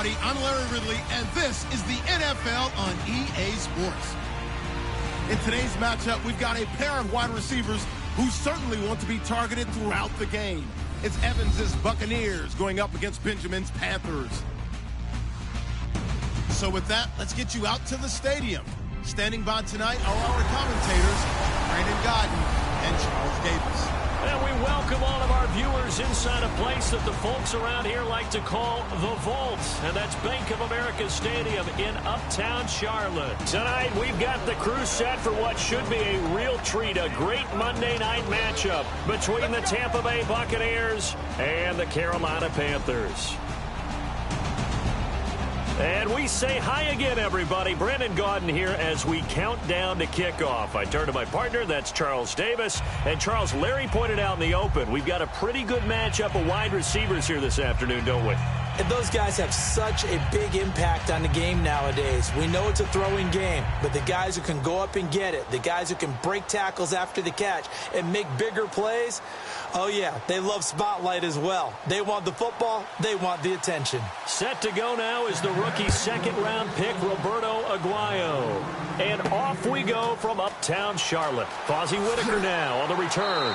everybody. I'm Larry Ridley, and this is the NFL on EA Sports. In today's matchup, we've got a pair of wide receivers who certainly want to be targeted throughout the game. It's Evans' Buccaneers going up against Benjamin's Panthers. So with that, let's get you out to the stadium. Standing by tonight are our commentators, Brandon Godden and Charles Davis. And we welcome all of our viewers inside a place that the folks around here like to call the Vault. And that's Bank of America Stadium in Uptown Charlotte. Tonight, we've got the crew set for what should be a real treat, a great Monday night matchup between the Tampa Bay Buccaneers and the Carolina Panthers. And we say hi again, everybody. Brandon Gaudin here as we count down to kickoff. I turn to my partner, that's Charles Davis. And Charles, Larry pointed out in the open, we've got a pretty good matchup of wide receivers here this afternoon, don't we? And those guys have such a big impact on the game nowadays. We know it's a throwing game, but the guys who can go up and get it, the guys who can break tackles after the catch and make bigger plays, oh yeah, they love spotlight as well. They want the football, they want the attention. Set to go now is the rookie second-round pick, Roberto Aguayo. And off we go from Uptown Charlotte. Fozzie Whitaker now on the return.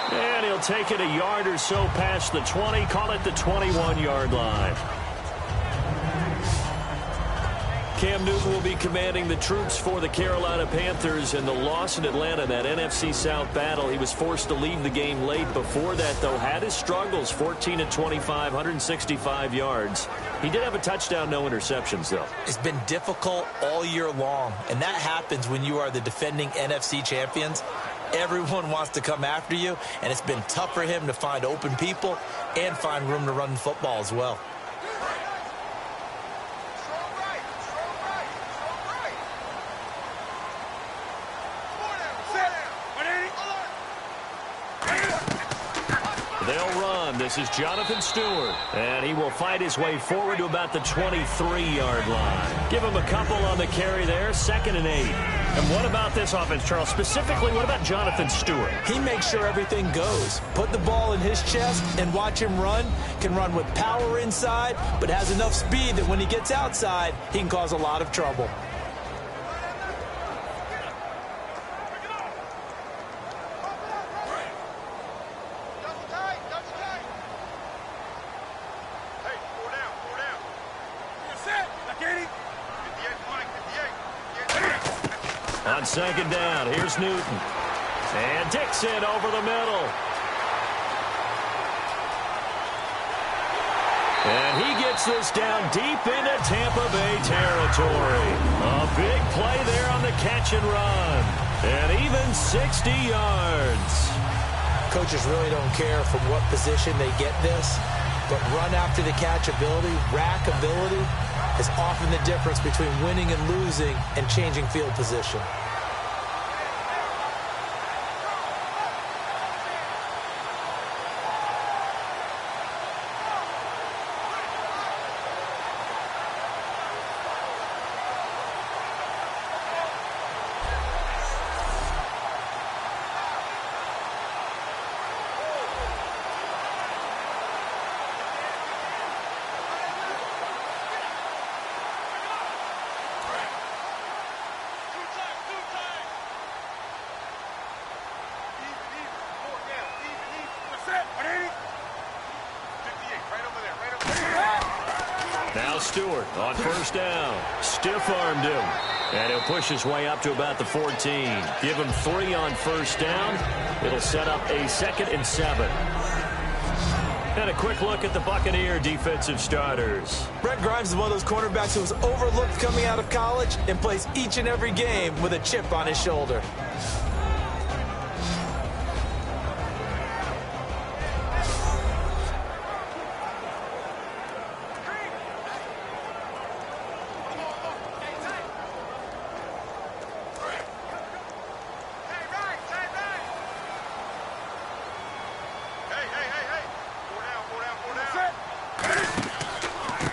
And he'll take it a yard or so past the 20, call it the 21-yard line. Cam Newton will be commanding the troops for the Carolina Panthers in the loss in Atlanta, that NFC South battle. He was forced to leave the game late. Before that, though, had his struggles, 14 of 25, 165 yards. He did have a touchdown, no interceptions, though. It's been difficult all year long, and that happens when you are the defending NFC champions. Everyone wants to come after you, and it's been tough for him to find open people and find room to run the football as well. They'll run. This is Jonathan Stewart. And he will fight his way forward to about the 23-yard line. Give him a couple on the carry there. 2nd and 8. And what about this offense, Charles? Specifically, what about Jonathan Stewart? He makes sure everything goes. Put the ball in his chest and watch him run. Can run with power inside, but has enough speed that when he gets outside, he can cause a lot of trouble. On 2nd down, here's Newton. And Dixon over the middle. And he gets this down deep into Tampa Bay territory. A big play there on the catch and run. And even 60 yards. Coaches really don't care from what position they get this, but run after the catch ability, rack ability, is often the difference between winning and losing and changing field position. Now Stewart on 1st down. Stiff-armed him. And he'll push his way up to about the 14. Give him 3 on 1st down. It'll set up a 2nd and 7. And a quick look at the Buccaneer defensive starters. Brett Grimes is one of those cornerbacks who was overlooked coming out of college and plays each and every game with a chip on his shoulder.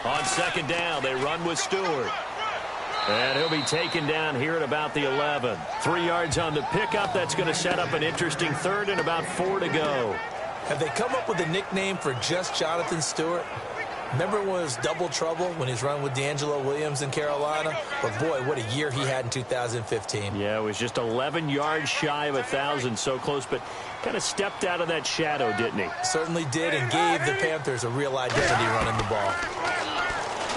On 2nd down, they run with Stewart. And he'll be taken down here at about the 11. 3 yards on the pickup. That's going to set up an interesting 3rd and about 4 to go. Have they come up with a nickname for just Jonathan Stewart? Remember when it was double trouble when he was running with D'Angelo Williams in Carolina? But, boy, what a year he had in 2015. Yeah, it was just 11 yards shy of 1,000, so close, but kind of stepped out of that shadow, didn't he? Certainly did, and gave the Panthers a real identity running the ball.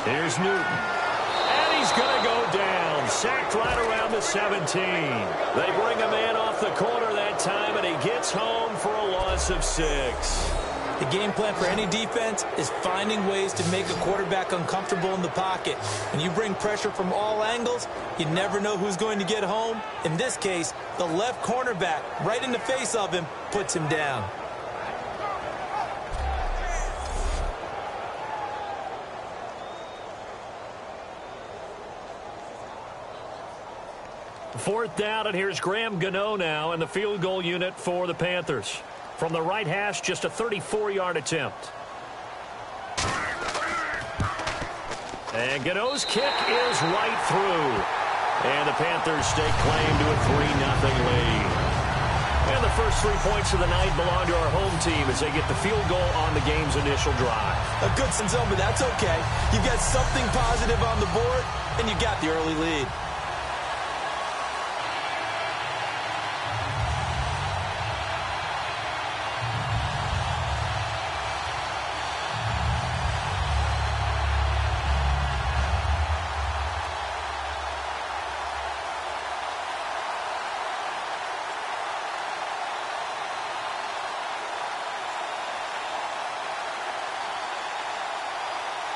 Here's Newton. And he's going to go down. Sacked right around the 17. They bring a man off the corner that time, and he gets home for a loss of 6. The game plan for any defense is finding ways to make a quarterback uncomfortable in the pocket. When you bring pressure from all angles, you never know who's going to get home. In this case, the left cornerback, right in the face of him, puts him down. Fourth down, and here's Graham Gano now in the field goal unit for the Panthers. From the right hash, just a 34-yard attempt. And Gano's kick is right through. And the Panthers stake claim to a 3-0 lead. And the first 3 points of the night belong to our home team as they get the field goal on the game's initial drive. A good zone, but that's okay. You've got something positive on the board, and you got the early lead.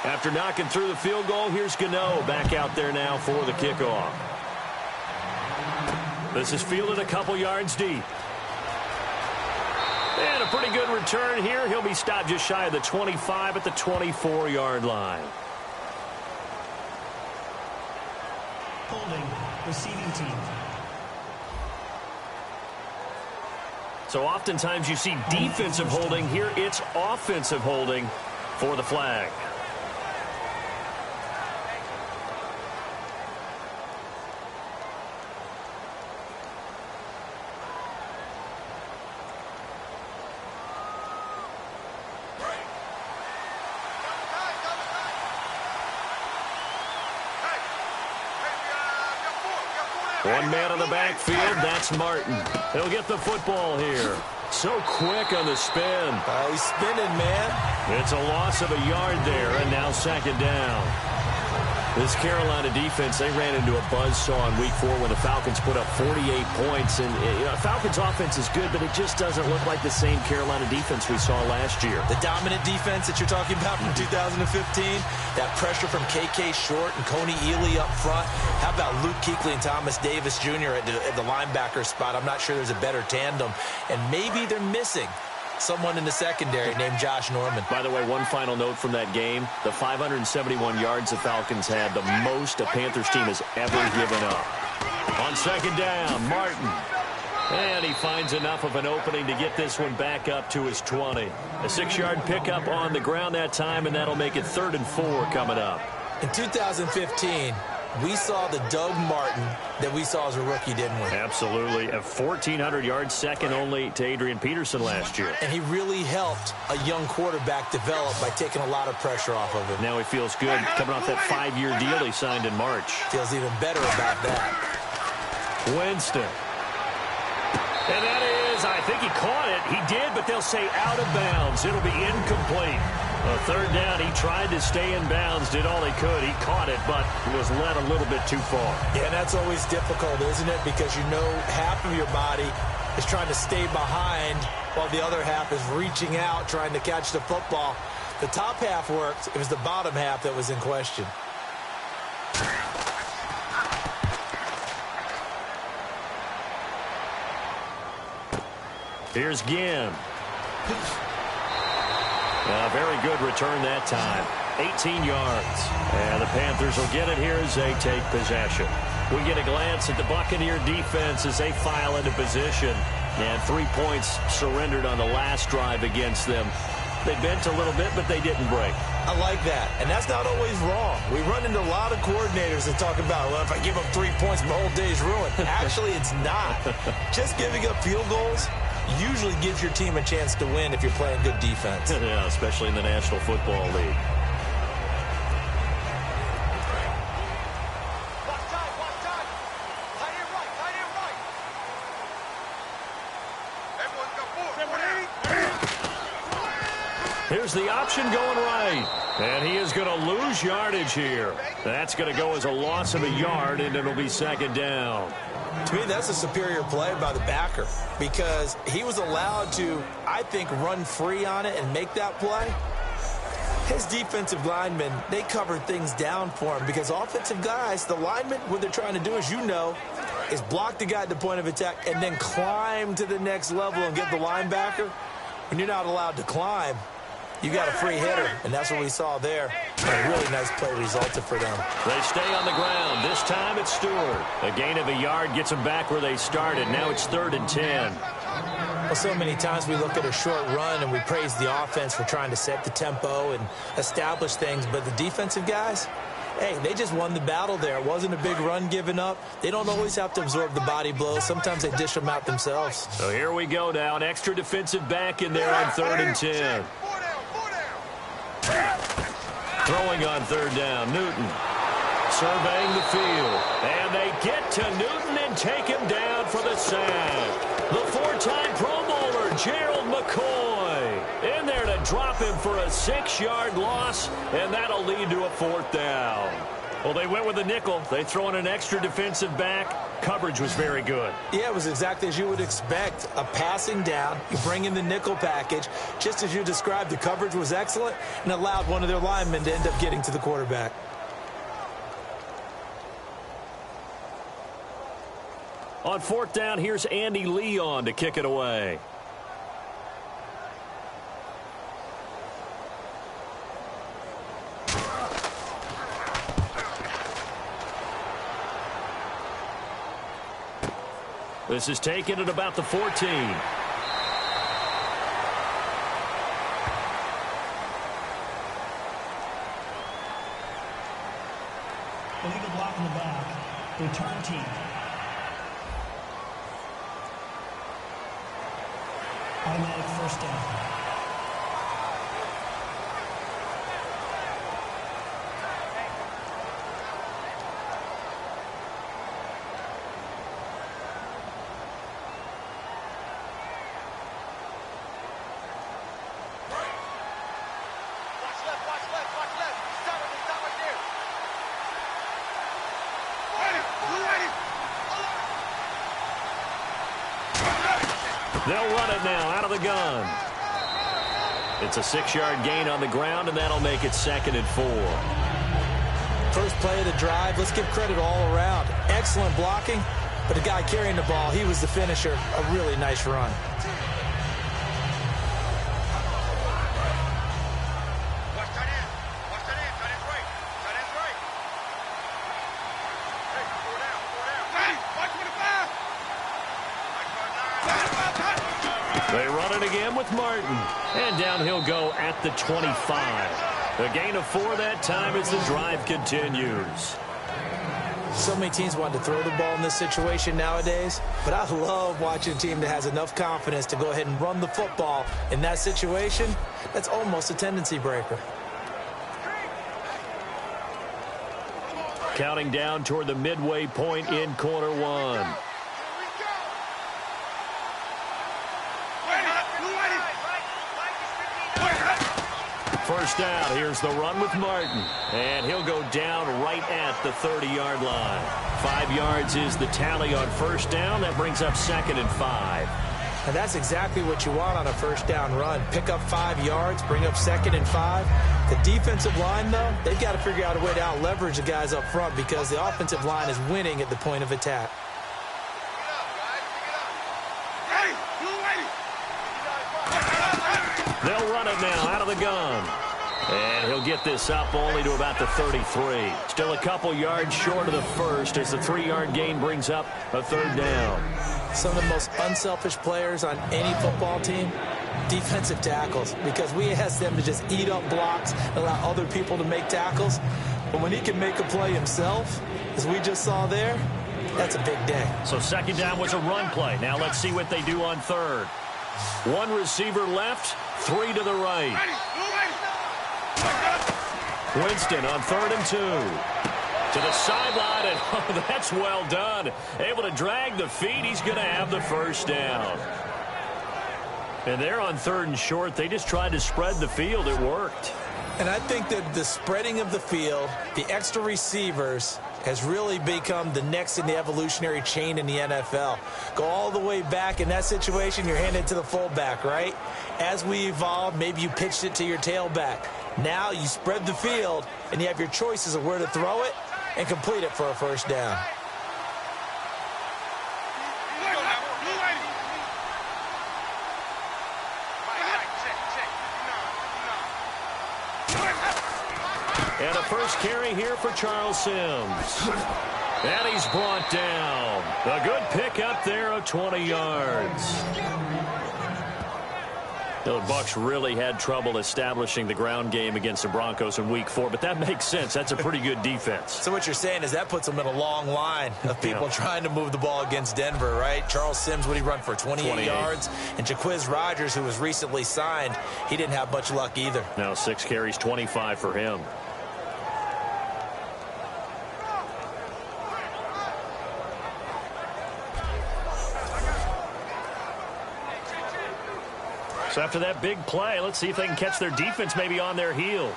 After knocking through the field goal, here's Gano back out there now for the kickoff. This is fielded a couple yards deep. And a pretty good return here. He'll be stopped just shy of the 25 at the 24-yard line. Holding, receiving team. So oftentimes you see defensive holding. Here it's offensive holding for the flag. One man on the backfield, that's Martin. He'll get the football here. So quick on the spin. He's spinning, man. It's a loss of a yard there, and now second down. This Carolina defense, they ran into a buzzsaw in Week 4 when the Falcons put up 48 points. And Falcons offense is good, but it just doesn't look like the same Carolina defense we saw last year. The dominant defense that you're talking about from 2015, that pressure from K.K. Short and Coney Ely up front. How about Luke Kuechly and Thomas Davis Jr. at the linebacker spot? I'm not sure there's a better tandem. And maybe they're missing someone in the secondary named Josh Norman. By the way, one final note from that game. The 571 yards the Falcons had, the most a Panthers team has ever given up. On second down, Martin. And he finds enough of an opening to get this one back up to his 20. A 6-yard pickup on the ground that time, and that'll make it 3rd and 4 coming up. In 2015, we saw the Doug Martin that we saw as a rookie, didn't we? Absolutely. A 1,400 yards, second only to Adrian Peterson last year. And he really helped a young quarterback develop by taking a lot of pressure off of him. Now he feels good coming off that 5-year deal he signed in March. Feels even better about that. Winston. And that is, I think he caught it. He did, but they'll say out of bounds. It'll be incomplete. A third down, he tried to stay in bounds, did all he could. He caught it, but was led a little bit too far. Yeah, that's always difficult, isn't it? Because you know half of your body is trying to stay behind while the other half is reaching out, trying to catch the football. The top half worked. It was the bottom half that was in question. Here's Ginn. A very good return that time. 18 yards. And the Panthers will get it here as they take possession. We get a glance at the Buccaneer defense as they file into position. And 3 points surrendered on the last drive against them. They bent a little bit, but they didn't break. I like that. And that's not always wrong. We run into a lot of coordinators that talk about, well, if I give up 3 points, my whole day's ruined. Actually, it's not. Just giving up field goals usually gives your team a chance to win if you're playing good defense. Yeah, especially in the National Football League. Here's the option going right. And he is going to lose yardage here. That's going to go as a loss of a yard, and it'll be second down. To me, that's a superior play by the backer because he was allowed to, I think, run free on it and make that play. His defensive linemen, they covered things down for him because offensive guys, the linemen, what they're trying to do, as you know, is block the guy at the point of attack and then climb to the next level and get the linebacker. When you're not allowed to climb, you got a free hitter, and that's what we saw there. A really nice play resulted for them. They stay on the ground. This time it's Stewart. A gain of a yard gets them back where they started. Now it's 3rd and 10. Well, so many times we look at a short run and we praise the offense for trying to set the tempo and establish things, but the defensive guys, hey, they just won the battle there. It wasn't a big run given up. They don't always have to absorb the body blows. Sometimes they dish them out themselves. So here we go now. An extra defensive back in there on 3rd and 10. Throwing on 3rd down, Newton. Surveying the field. And they get to Newton and take him down for the sack. The 4-time Pro Bowler, Gerald McCoy, in there to drop him for a 6-yard loss, and that'll lead to a 4th down. Well, they went with a nickel. They throw in an extra defensive back. Coverage was very good. Yeah, it was exactly as you would expect. A passing down. You bring in the nickel package. Just as you described, the coverage was excellent and allowed one of their linemen to end up getting to the quarterback. On 4th down, here's Andy Leon to kick it away. This is taken at about the 14. Illegal block in the back. Return team. Automatic 1st down. They'll run it now out of the gun. It's a 6-yard gain on the ground, and that'll make it 2nd and 4. First play of the drive, let's give credit all around. Excellent blocking, but the guy carrying the ball, he was the finisher. A really nice run. They run it again with Martin. And down he'll go at the 25. A gain of 4 that time as the drive continues. So many teams want to throw the ball in this situation nowadays, but I love watching a team that has enough confidence to go ahead and run the football in that situation. That's almost a tendency breaker. Counting down toward the midway point in quarter 1. First down, here's the run with Martin. And he'll go down right at the 30-yard line. 5 yards is the tally on first down. That brings up 2nd and 5. And that's exactly what you want on a first down run. Pick up 5 yards, bring up 2nd and 5. The defensive line, though, they've got to figure out a way to out-leverage the guys up front because the offensive line is winning at the point of attack. They'll run it now out of the gun. And he'll get this up only to about the 33. Still a couple yards short of the first as the 3-yard gain brings up a 3rd down. Some of the most unselfish players on any football team, defensive tackles, because we ask them to just eat up blocks and allow other people to make tackles. But when he can make a play himself, as we just saw there, that's a big day. So 2nd down was a run play. Now let's see what they do on 3rd. 1 receiver left, 3 to the right. Winston on 3rd and 2. To the sideline, and oh, that's well done. Able to drag the feet. He's going to have the first down. And they're on 3rd and short. They just tried to spread the field. It worked. And I think that the spreading of the field, the extra receivers, has really become the next in the evolutionary chain in the NFL. Go all the way back. In that situation, you're handed to the fullback, right? As we evolve, maybe you pitched it to your tailback. Now you spread the field, and you have your choices of where to throw it and complete it for a first down. And a first carry here for Charles Sims. And he's brought down. A good pickup there of 20 yards. The Bucs really had trouble establishing the ground game against the Broncos in Week 4, but that makes sense. That's a pretty good defense. So what you're saying is that puts them in a long line of people trying to move the ball against Denver, right? Charles Sims, what did he run for, 28 yards? And Jaquiz Rodgers, who was recently signed, he didn't have much luck either. Now 6 carries, 25 for him. So after that big play, let's see if they can catch their defense maybe on their heels.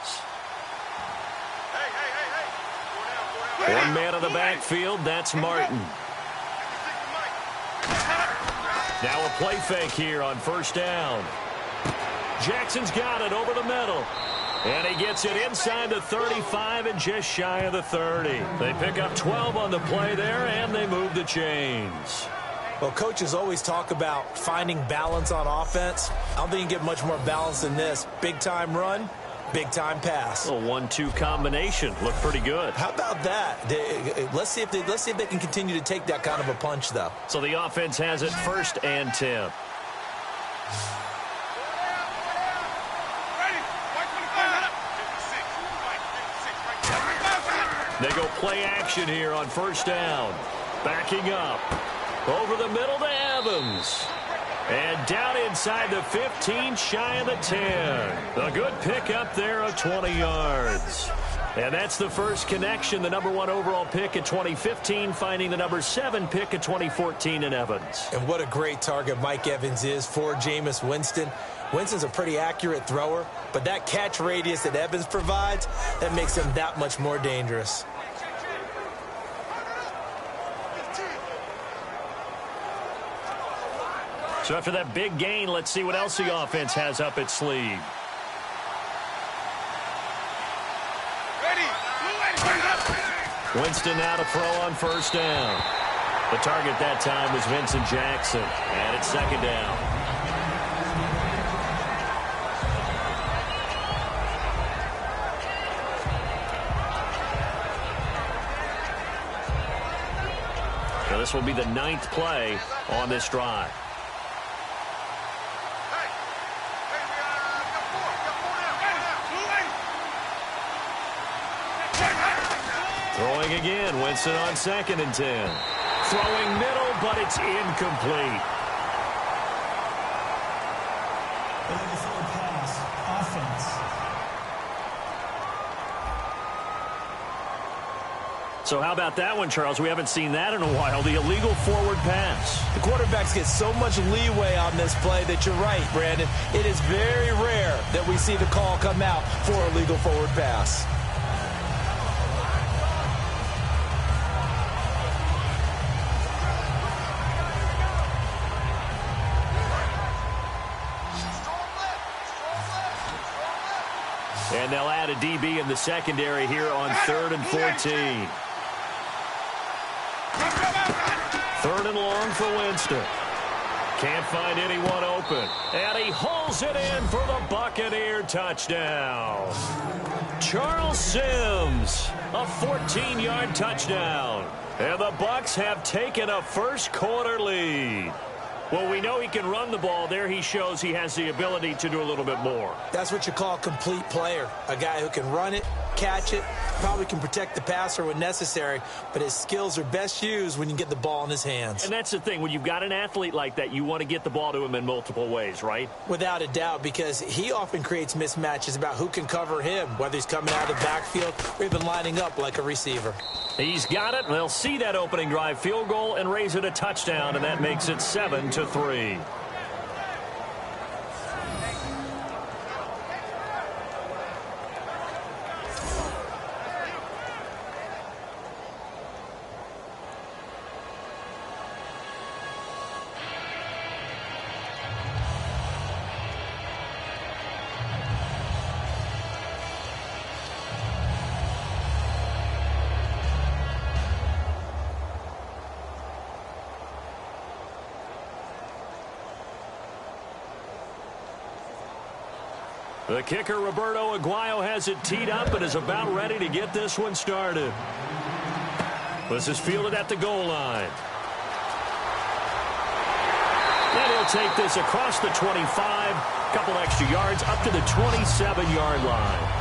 One man on the backfield, that's Martin. Now a play fake here on first down. Jackson's got it over the middle. And he gets it inside the 35 and just shy of the 30. They pick up 12 on the play there, and they move the chains. Well, coaches always talk about finding balance on offense. I don't think you get much more balance than this. Big-time run, big-time pass. A 1-2 combination. Looked pretty good. How about that? Let's see if they can continue to take that kind of a punch, though. So the offense has it 1st and 10. They go play action here on first down. Backing up. Over the middle to Evans. And down inside the 15, shy of the 10. A good pickup there of 20 yards. And that's the first connection, the number 1 overall pick in 2015, finding the number 7 pick in 2014 in Evans. And what a great target Mike Evans is for Jameis Winston. Winston's a pretty accurate thrower, but that catch radius that Evans provides, that makes him that much more dangerous. So after that big gain, let's see what else the offense has up its sleeve. Winston now to throw on first down. The target that time was Vincent Jackson, and it's 2nd down. So this will be the 9th play on this drive. Throwing again, Winston on 2nd and 10. Throwing middle, but it's incomplete. Illegal forward pass, offense. So how about that one, Charles? We haven't seen that in a while, the illegal forward pass. The quarterbacks get so much leeway on this play that you're right, Brandon. It is very rare that we see the call come out for a legal forward pass. And they'll add a DB in the secondary here on 3rd and 14. 3rd and long for Winston. Can't find anyone open. And he hauls it in for the Buccaneer touchdown. Charles Sims, a 14-yard touchdown. And the Bucs have taken a first-quarter lead. Well, we know he can run the ball. There he shows he has the ability to do a little bit more. That's what you call a complete player. A guy who can run it, catch it, probably can protect the passer when necessary, but his skills are best used when you get the ball in his hands. And that's the thing. When you've got an athlete like that, you want to get the ball to him in multiple ways, right? Without a doubt, because he often creates mismatches about who can cover him, whether he's coming out of the backfield or even lining up like a receiver. He's got it. They'll see that opening drive field goal and raise it a touchdown, and that makes it 7-3. The kicker, Roberto Aguayo, has it teed up and is about ready to get this one started. This is fielded at the goal line. And he'll take this across the 25, couple extra yards up to the 27-yard line.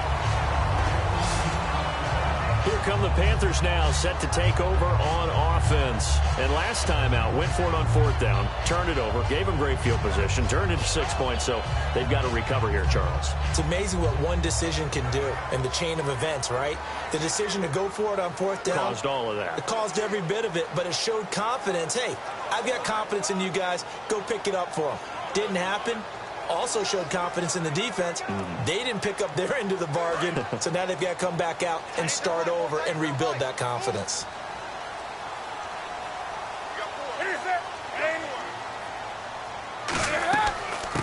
Here come the Panthers now, set to take over on offense. And last time out, went for it on 4th down, turned it over, gave them great field position, turned it to 6 points, so they've got to recover here, Charles. It's amazing what one decision can do in the chain of events, right? The decision to go for it on 4th down. Caused all of that. It caused every bit of it, but it showed confidence. Hey, I've got confidence in you guys. Go pick it up for them. Didn't happen. Also showed confidence in the defense. They didn't pick up their end of the bargain, so now they've got to come back out and start over and rebuild that confidence.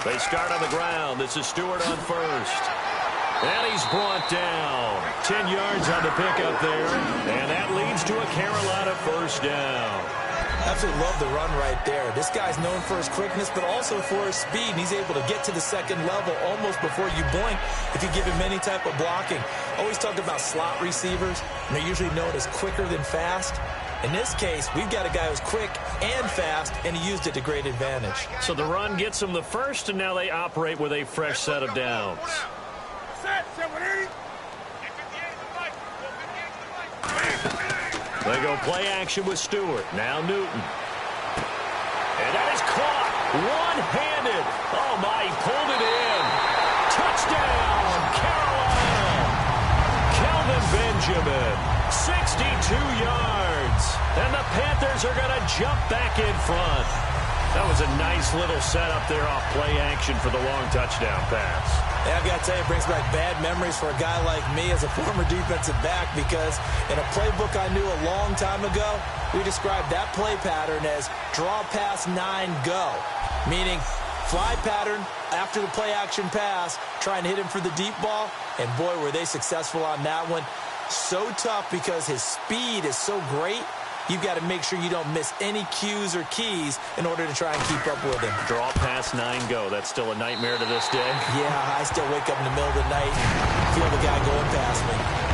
They start on the ground. This is Stewart on first. And he's brought down. 10 yards on the pickup there. And that leads to a Carolina first down. Absolutely love the run right there. This guy's known for his quickness, but also for his speed. And he's able to get to the second level almost before you blink if you give him any type of blocking. Always talk about slot receivers, and they're usually known as quicker than fast. In this case, we've got a guy who's quick and fast, and he used it to great advantage. So the run gets him the first, and now they operate with a fresh set of downs. They go play action with Stewart. Now Newton. And that is caught. One-handed. Oh, my, he pulled it in. Touchdown, Carolina. Kelvin Benjamin, 62 yards. And the Panthers are going to jump back in front. That was a nice little setup there off play action for the long touchdown pass. Yeah, I've got to tell you, it brings back bad memories for a guy like me as a former defensive back, because in a playbook I knew a long time ago, we described that play pattern as draw pass 9 go, meaning fly pattern after the play action pass, try and hit him for the deep ball, and boy, were they successful on that one. So tough because his speed is so great. You've got to make sure you don't miss any cues or keys in order to try and keep up with him. Draw pass 9 go. That's still a nightmare to this day. Yeah, I still wake up in the middle of the night and feel the guy going past me.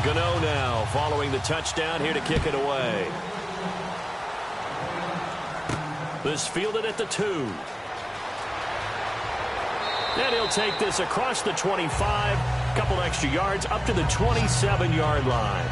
Gano now following the touchdown here to kick it away. This fielded at the 2. And he'll take this across the 25, couple extra yards up to the 27-yard line.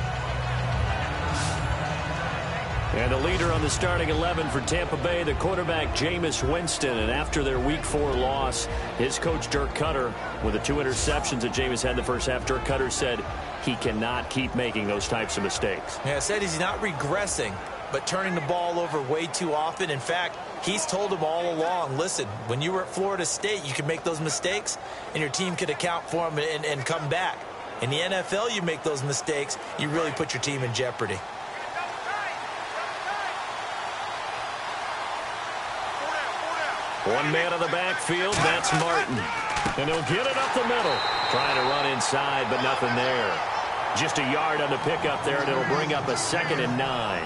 And the leader on the starting 11 for Tampa Bay, the quarterback Jameis Winston. And after their Week 4 loss, his coach Dirk Cutter, with the 2 interceptions that Jameis had in the first half, Dirk Cutter said he cannot keep making those types of mistakes. Yeah, I said he's not regressing, but turning the ball over way too often. In fact, he's told him all along, listen, when you were at Florida State, you can make those mistakes, and your team could account for them and come back. In the NFL, you make those mistakes, you really put your team in jeopardy. One man on the backfield, that's Martin. And he'll get it up the middle. Trying to run inside, but nothing there. Just a yard on the pickup there, and it'll bring up a 2nd and 9.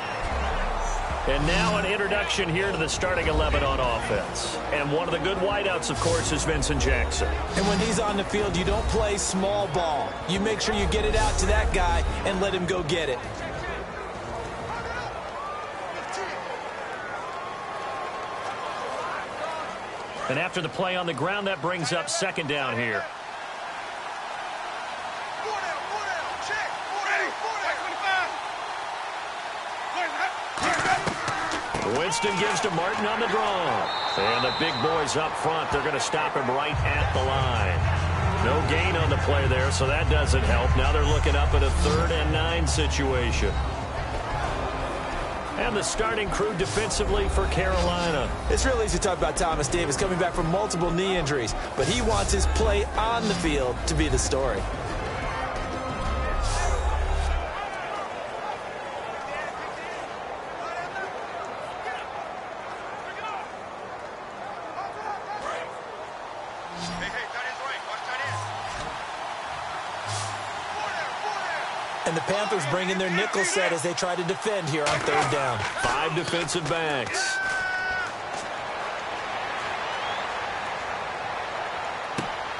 And now an introduction here to the starting 11 on offense. And one of the good wideouts, of course, is Vincent Jackson. And when he's on the field, you don't play small ball. You make sure you get it out to that guy and let him go get it. And after the play on the ground, that brings up 2nd down here. Winston gives to Martin on the draw. And the big boys up front, they're going to stop him right at the line. No gain on the play there, so that doesn't help. Now they're looking up at a 3rd and 9 situation. And the starting crew defensively for Carolina. It's real easy to talk about Thomas Davis coming back from multiple knee injuries, but he wants his play on the field to be the story. And the Panthers bring in their nickel set as they try to defend here on third down. 5 defensive backs.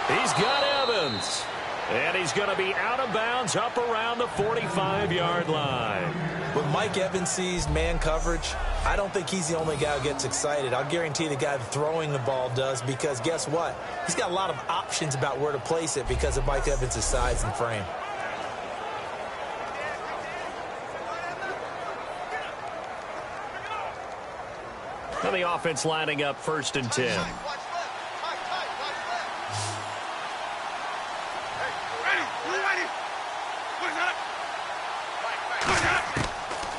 He's got Evans. And he's going to be out of bounds up around the 45-yard line. When Mike Evans sees man coverage, I don't think he's the only guy who gets excited. I'll guarantee the guy throwing the ball does, because guess what? He's got a lot of options about where to place it because of Mike Evans' size and frame. Now the offense lining up 1st and 10.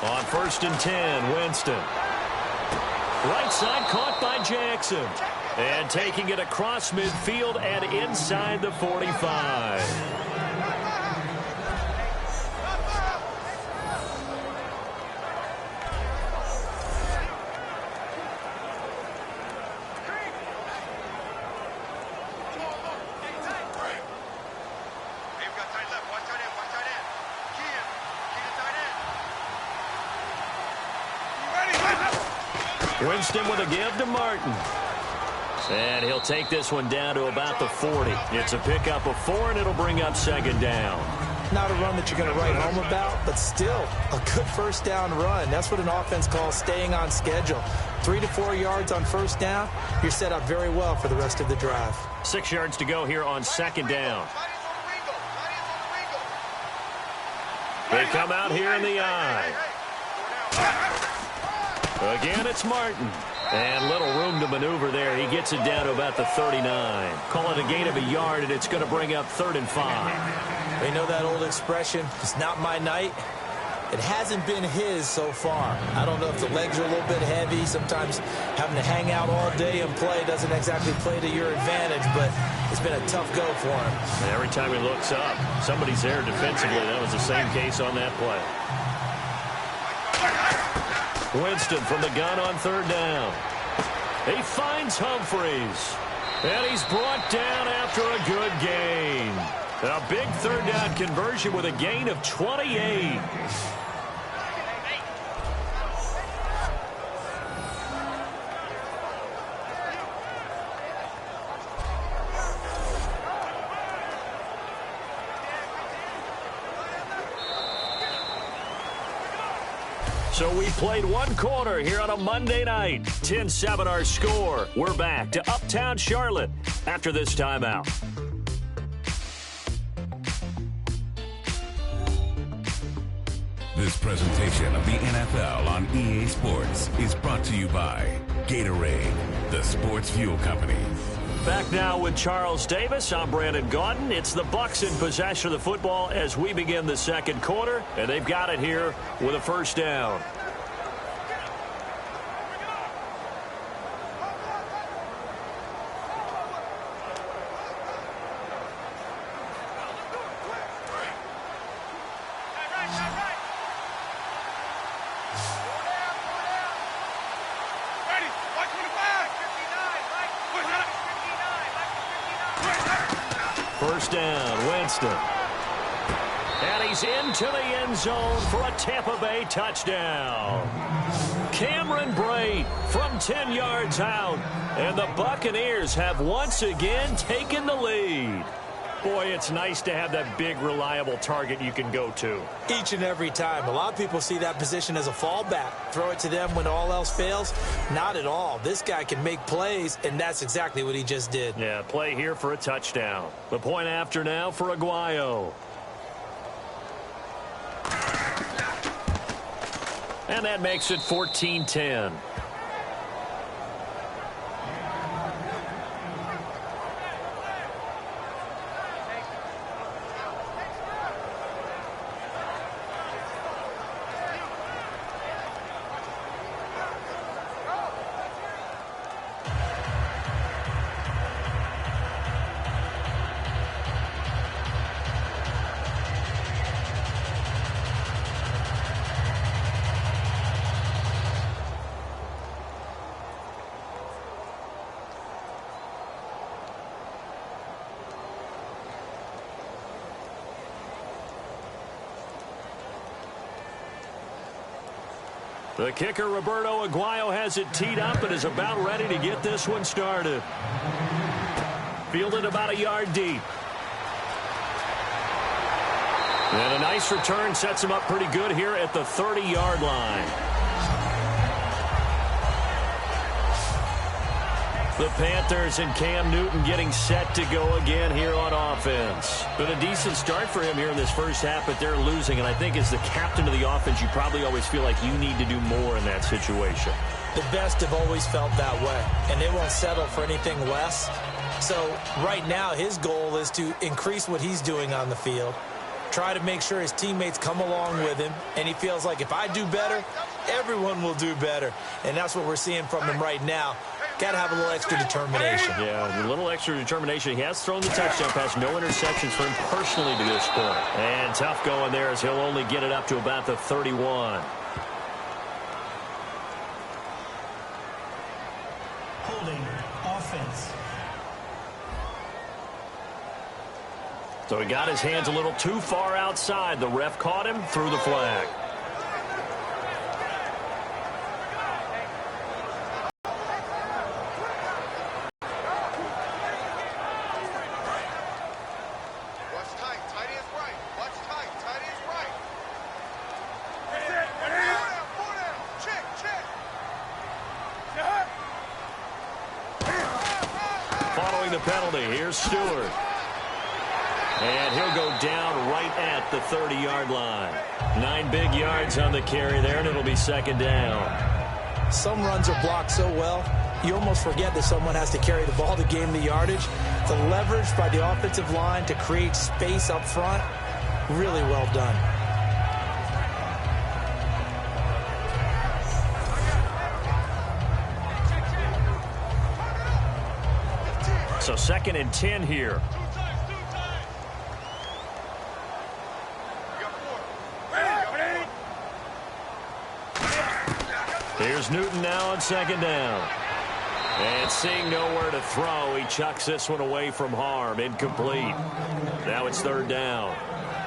On 1st and 10, Winston. Right side caught by Jackson. And taking it across midfield and inside the 45. Winston with a give to Martin. And he'll take this one down to about the 40. It's a pickup of 4, and it'll bring up 2nd down. Not a run that you're going to write home about, but still a good first down run. That's what an offense calls staying on schedule. 3 to 4 yards on first down, you're set up very well for the rest of the drive. 6 yards to go here on 2nd down. They come out here in the eye. Again, it's Martin. And little room to maneuver there. He gets it down to about the 39. Call it a gain of a yard, and it's going to bring up 3rd and 5. We know that old expression, it's not my night. It hasn't been his so far. I don't know if the legs are a little bit heavy. Sometimes having to hang out all day and play doesn't exactly play to your advantage, but it's been a tough go for him. And every time he looks up, somebody's there defensively. That was the same case on that play. Winston from the gun on 3rd down. He finds Humphreys. And he's brought down after a good gain. A big 3rd down conversion with a gain of 28. So we played 1 quarter here on a Monday night. 10-7 our score. We're back to Uptown Charlotte after this timeout. This presentation of the NFL on EA Sports is brought to you by Gatorade, the sports fuel company. Back now with Charles Davis. I'm Brandon Gaudin. It's the Bucs in possession of the football as we begin the 2nd quarter, and they've got it here with a 1st down. First down, Winston. And he's into the end zone for a Tampa Bay touchdown. Cameron Brate from 10 yards out. And the Buccaneers have once again taken the lead. Boy, it's nice to have that big, reliable target you can go to. Each and every time. A lot of people see that position as a fallback. Throw it to them when all else fails. Not at all. This guy can make plays, and that's exactly what he just did. Yeah, play here for a touchdown. The point after now for Aguayo. And that makes it 14-10. The kicker, Roberto Aguayo, has it teed up and is about ready to get this one started. Fielded about a yard deep. And a nice return sets him up pretty good here at the 30-yard line. The Panthers and Cam Newton getting set to go again here on offense. Been a decent start for him here in this first half, but they're losing. And I think as the captain of the offense, you probably always feel like you need to do more in that situation. The best have always felt that way, and they won't settle for anything less. So right now his goal is to increase what he's doing on the field, try to make sure his teammates come along with him, and he feels like if I do better, everyone will do better. And that's what we're seeing from him right now. Got to have a little extra determination. Yeah, a little extra determination. He has thrown the touchdown pass. No interceptions for him personally to this point. And tough going there as he'll only get it up to about the 31. Holding offense. So he got his hands a little too far outside. The ref caught him, threw the flag. Following the penalty, here's Stewart. And he'll go down right at the 30-yard line. 9 big yards on the carry there, and it'll be second down. Some runs are blocked so well, you almost forget that someone has to carry the ball to gain the yardage. The leverage by the offensive line to create space up front, really well done. So second and 10 here. Here's Newton now on second down. And seeing nowhere to throw, he chucks this one away from harm. Incomplete. Now it's third down.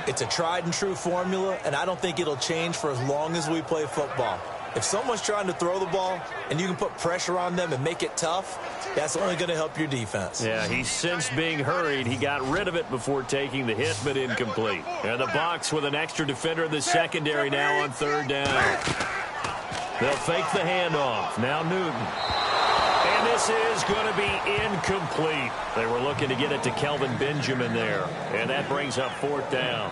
It's a tried and true formula, and I don't think it'll change for as long as we play football. If someone's trying to throw the ball and you can put pressure on them and make it tough, that's only going to help your defense. Yeah, he's since being hurried. He got rid of it before taking the hit, but incomplete. And the Bucs with an extra defender in the secondary now on third down. They'll fake the handoff. Now Newton. And this is going to be incomplete. They were looking to get it to Kelvin Benjamin there. And that brings up fourth down.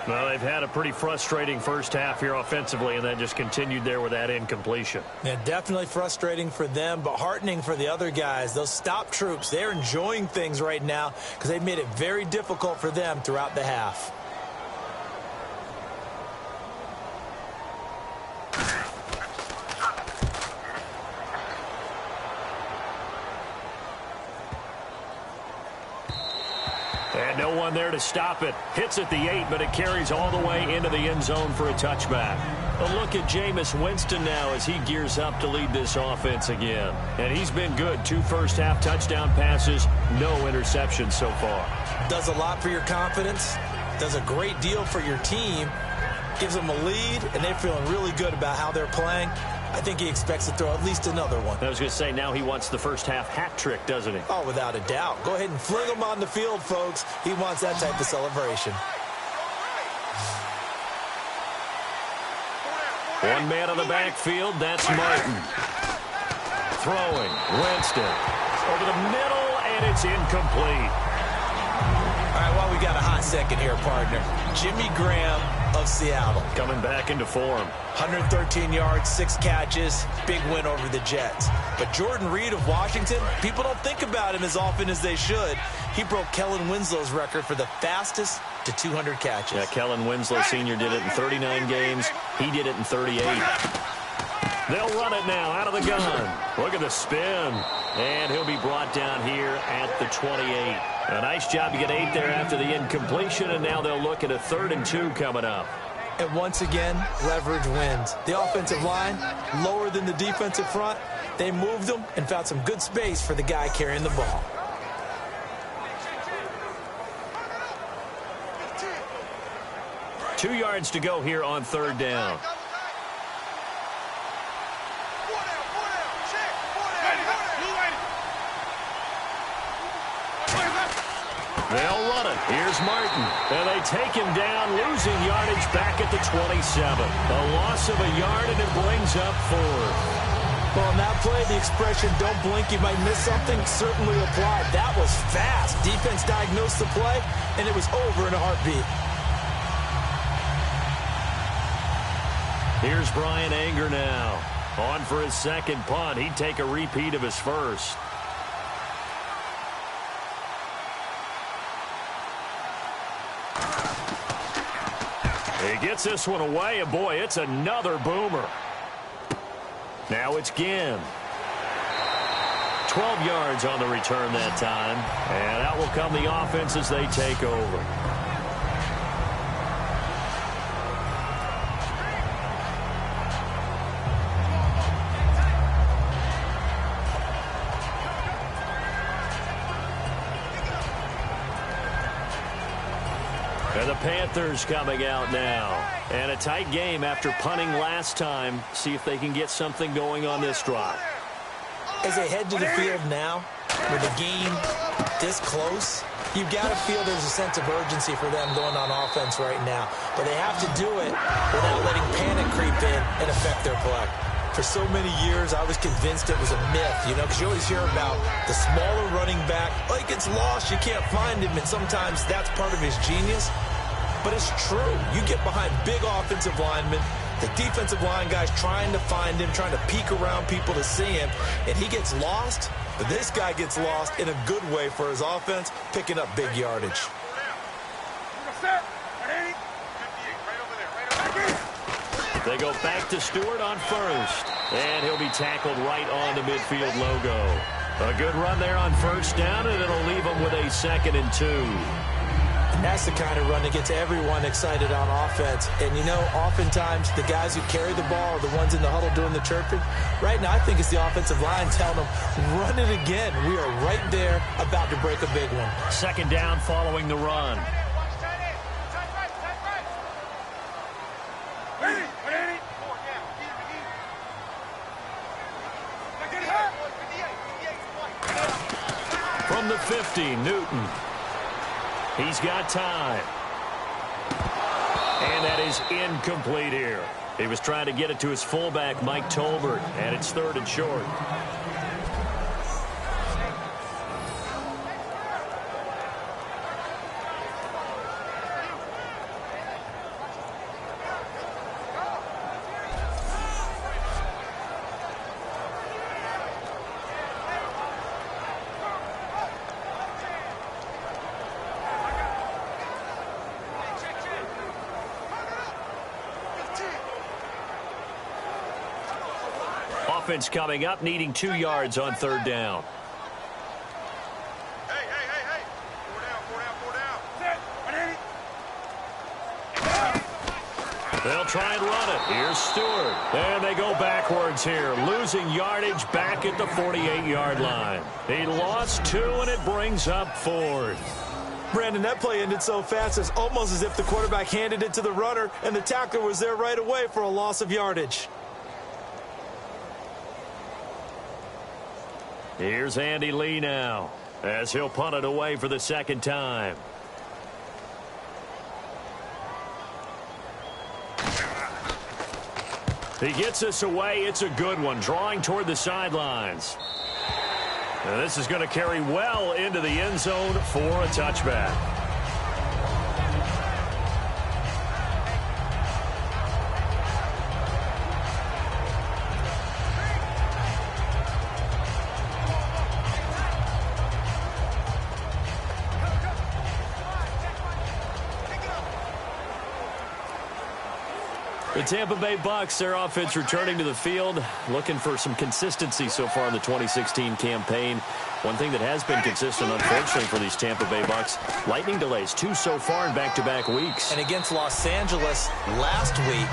Well, they've had a pretty frustrating first half here offensively, and then just continued there with that incompletion. Yeah, definitely frustrating for them, but heartening for the other guys. Those stop troops, they're enjoying things right now because they've made it very difficult for them throughout the half. And no one there to stop it. Hits at the 8, but it carries all the way into the end zone for a touchback. A look at Jameis Winston now as he gears up to lead this offense again. And he's been good. 2 first-half touchdown passes, no interceptions so far. Does a lot for your confidence. Does a great deal for your team. Gives them a lead, and they're feeling really good about how they're playing. I think he expects to throw at least another one. I was going to say, now he wants the first-half hat trick, doesn't he? Oh, without a doubt. Go ahead and fling him on the field, folks. He wants that type of celebration. One man on the backfield, that's Martin. Throwing, Winston. Over the middle, and it's incomplete. All right, well, we got a hot second here, partner. Jimmy Graham of Seattle. Coming back into form. 113 yards, 6 catches, big win over the Jets. But Jordan Reed of Washington, people don't think about him as often as they should. He broke Kellen Winslow's record for the fastest to 200 catches. Yeah, Kellen Winslow Sr. did it in 39 games. He did it in 38. They'll run it now out of the gun. Look at the spin. And he'll be brought down here at the 28. A nice job to get 8 there after the incompletion, and now they'll look at a 3rd and 2 coming up. And once again, leverage wins. The offensive line, lower than the defensive front. They moved them and found some good space for the guy carrying the ball. Two yards to go here on 3rd down. They'll run it. Here's Martin. And they take him down, losing yardage back at the 27. A loss of a yard, and it brings up 4th. Well, on that play, the expression, don't blink, you might miss something, certainly applied. That was fast. Defense diagnosed the play, and it was over in a heartbeat. Here's Brian Anger now. On for his second punt. He'd take a repeat of his first. He gets this one away, and boy, it's another boomer. Now it's Ginn. 12 yards on the return that time. And out will come the offense as they take over. And the Panthers coming out now. And a tight game after punting last time. See if they can get something going on this drive. As they head to the field now, with the game this close, you've got to feel there's a sense of urgency for them going on offense right now. But they have to do it without letting panic creep in and affect their play. For so many years, I was convinced it was a myth, because you always hear about the smaller running back. Like, it's lost, you can't find him, and sometimes that's part of his genius. But it's true. You get behind big offensive linemen, the defensive line guys trying to find him, trying to peek around people to see him, and he gets lost. But this guy gets lost in a good way for his offense, picking up big yardage. They go back to Stewart on first. And he'll be tackled right on the midfield logo. A good run there on first down, and it'll leave them with a 2nd and 2. That's the kind of run that gets everyone excited on offense. And, oftentimes the guys who carry the ball are the ones in the huddle doing the chirping. Right now, I think it's the offensive line telling them, run it again. We are right there about to break a big one. 2nd down following the run. From the 50, Newton. He's got time. And that is incomplete here. He was trying to get it to his fullback, Mike Tolbert, and it's 3rd and short. Offense coming up, needing 2 yards on 3rd down. Hey. 4 down. They'll try and run it. Here's Stewart. And they go backwards here, losing yardage back at the 48-yard line. He lost 2, and it brings up 4th. Brandon, that play ended so fast, it's almost as if the quarterback handed it to the runner, and the tackler was there right away for a loss of yardage. Here's Andy Lee now, as he'll punt it away for the 2nd time. He gets this away. It's a good one, drawing toward the sidelines. Now this is going to carry well into the end zone for a touchback. The Tampa Bay Bucs, their offense returning to the field, looking for some consistency so far in the 2016 campaign. One thing that has been consistent, unfortunately, for these Tampa Bay Bucs, lightning delays, 2 so far in back-to-back weeks. And against Los Angeles last week,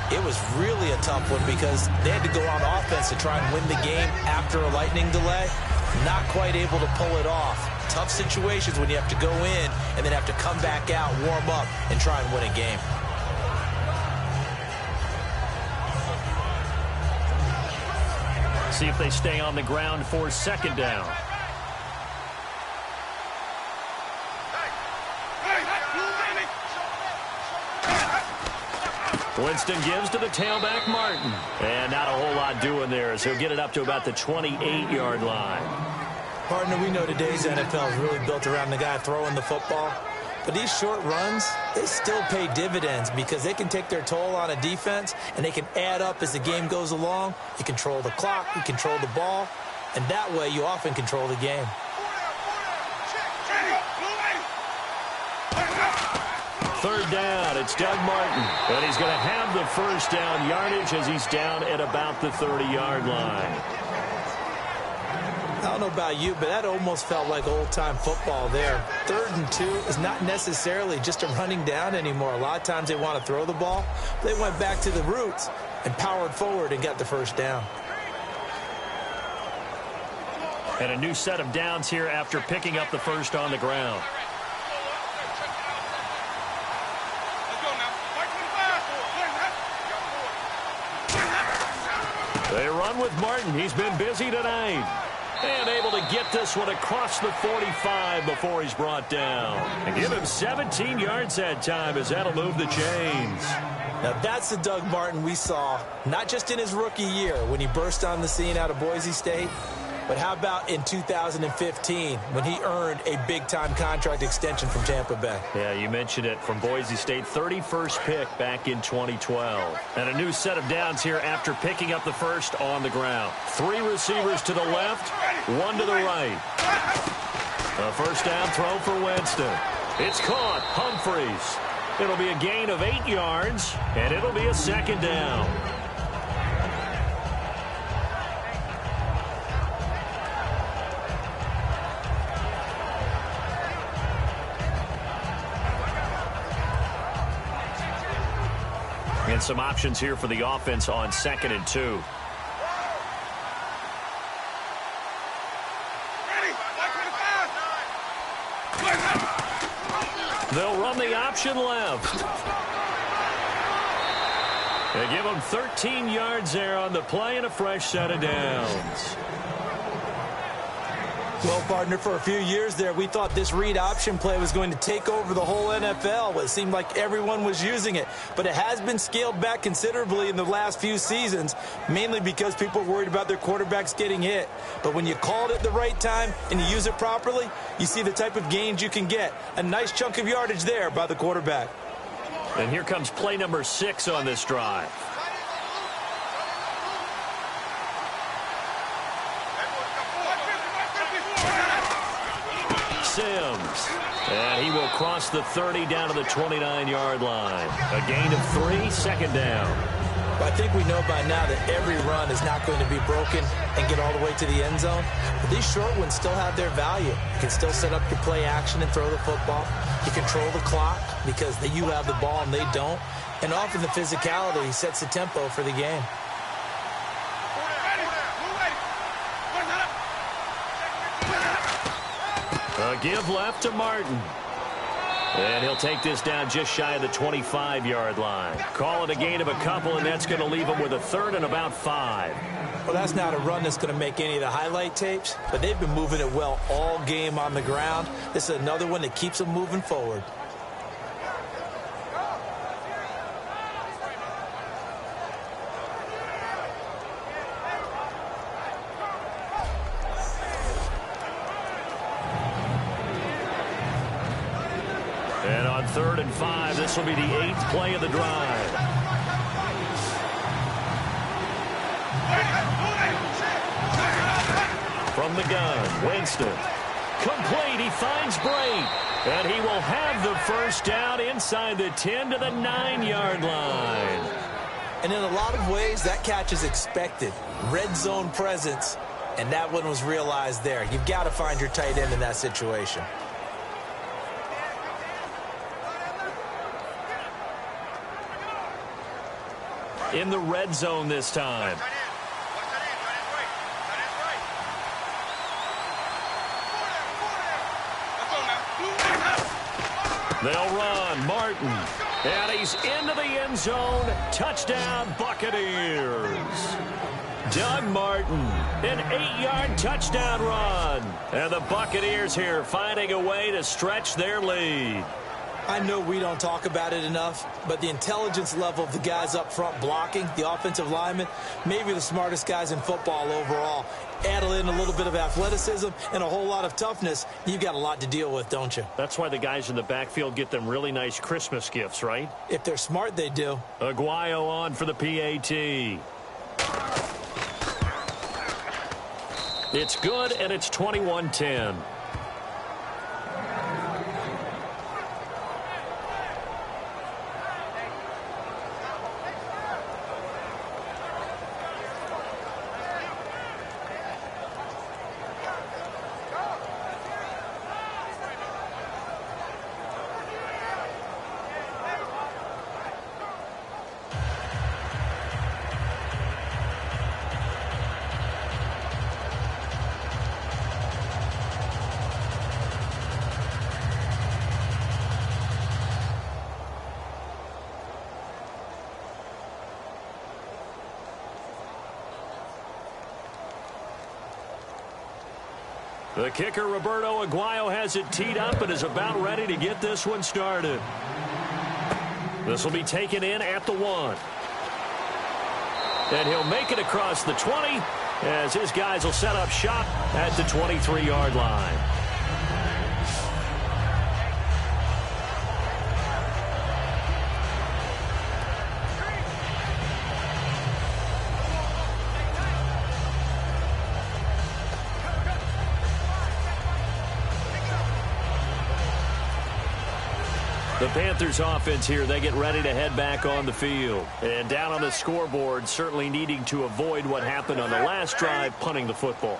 it was really a tough one because they had to go on offense to try and win the game after a lightning delay. Not quite able to pull it off. Tough situations when you have to go in and then have to come back out, warm up, and try and win a game. See if they stay on the ground for 2nd down. Winston gives to the tailback, Martin. And not a whole lot doing there, so he'll get it up to about the 28-yard line. Partner, we know today's NFL is really built around the guy throwing the football. But these short runs, they still pay dividends because they can take their toll on a defense, and they can add up as the game goes along. You control the clock, you control the ball, and that way you often control the game. Third down, it's Doug Martin. And he's going to have the first down yardage as he's down at about the 30-yard line. I don't know about you, but that almost felt like old-time football there. 3rd and 2 is not necessarily just a running down anymore. A lot of times they want to throw the ball. They went back to the roots and powered forward and got the first down. And a new set of downs here after picking up the first on the ground. They run with Martin. He's been busy tonight. And able to get this one across the 45 before he's brought down. And give him 17 yards that time as that'll move the chains. Now that's the Doug Martin we saw, not just in his rookie year when he burst on the scene out of Boise State, but how about in 2015 when he earned a big-time contract extension from Tampa Bay? Yeah, you mentioned it, from Boise State, 31st pick back in 2012. And a new set of downs here after picking up the first on the ground. 3 receivers to the left, 1 to the right. A first down throw for Winston. It's caught. Humphreys. It'll be a gain of 8 yards, and it'll be a second down. And some options here for the offense on 2nd and 2. They'll run the option left. They give them 13 yards there on the play and a fresh set of downs. Well, partner, for a few years there, we thought this read option play was going to take over the whole NFL. It seemed like everyone was using it. But it has been scaled back considerably in the last few seasons, mainly because people are worried about their quarterbacks getting hit. But when you call it at the right time and you use it properly, you see the type of gains you can get. A nice chunk of yardage there by the quarterback. And here comes play number 6 on this drive. Sims. And he will cross the 30 down to the 29-yard line. A gain of 3, second down. But I think we know by now that every run is not going to be broken and get all the way to the end zone. But these short ones still have their value. You can still set up your play action and throw the football. You control the clock because you have the ball and they don't. And often the physicality sets the tempo for the game. A give left to Martin. And he'll take this down just shy of the 25-yard line. Call it a gain of a couple, and that's going to leave him with a 3rd and about 5. Well, that's not a run that's going to make any of the highlight tapes, but they've been moving it well all game on the ground. This is another one that keeps them moving forward. And on 3rd and 5, this will be the 8th play of the drive. From the gun, Winston. Complete, he finds Bray. And he will have the first down inside the 10 to the 9-yard line. And in a lot of ways, that catch is expected. Red zone presence, and that one was realized there. You've got to find your tight end in that situation. In the red zone this time. They'll run. Martin. And he's into the end zone. Touchdown, Buccaneers. Doug Martin, an 8-yard touchdown run. And the Buccaneers here finding a way to stretch their lead. I know we don't talk about it enough, but the intelligence level of the guys up front blocking, the offensive linemen, maybe the smartest guys in football overall. Add in a little bit of athleticism and a whole lot of toughness, you've got a lot to deal with, don't you? That's why the guys in the backfield get them really nice Christmas gifts, right? If they're smart, they do. Aguayo on for the PAT. It's good, and it's 21-10. The kicker, Roberto Aguayo, has it teed up and is about ready to get this one started. This will be taken in at the 1. And he'll make it across the 20 as his guys will set up shop at the 23-yard line. The Panthers offense here, they get ready to head back on the field. And down on the scoreboard, certainly needing to avoid what happened on the last drive, punting the football.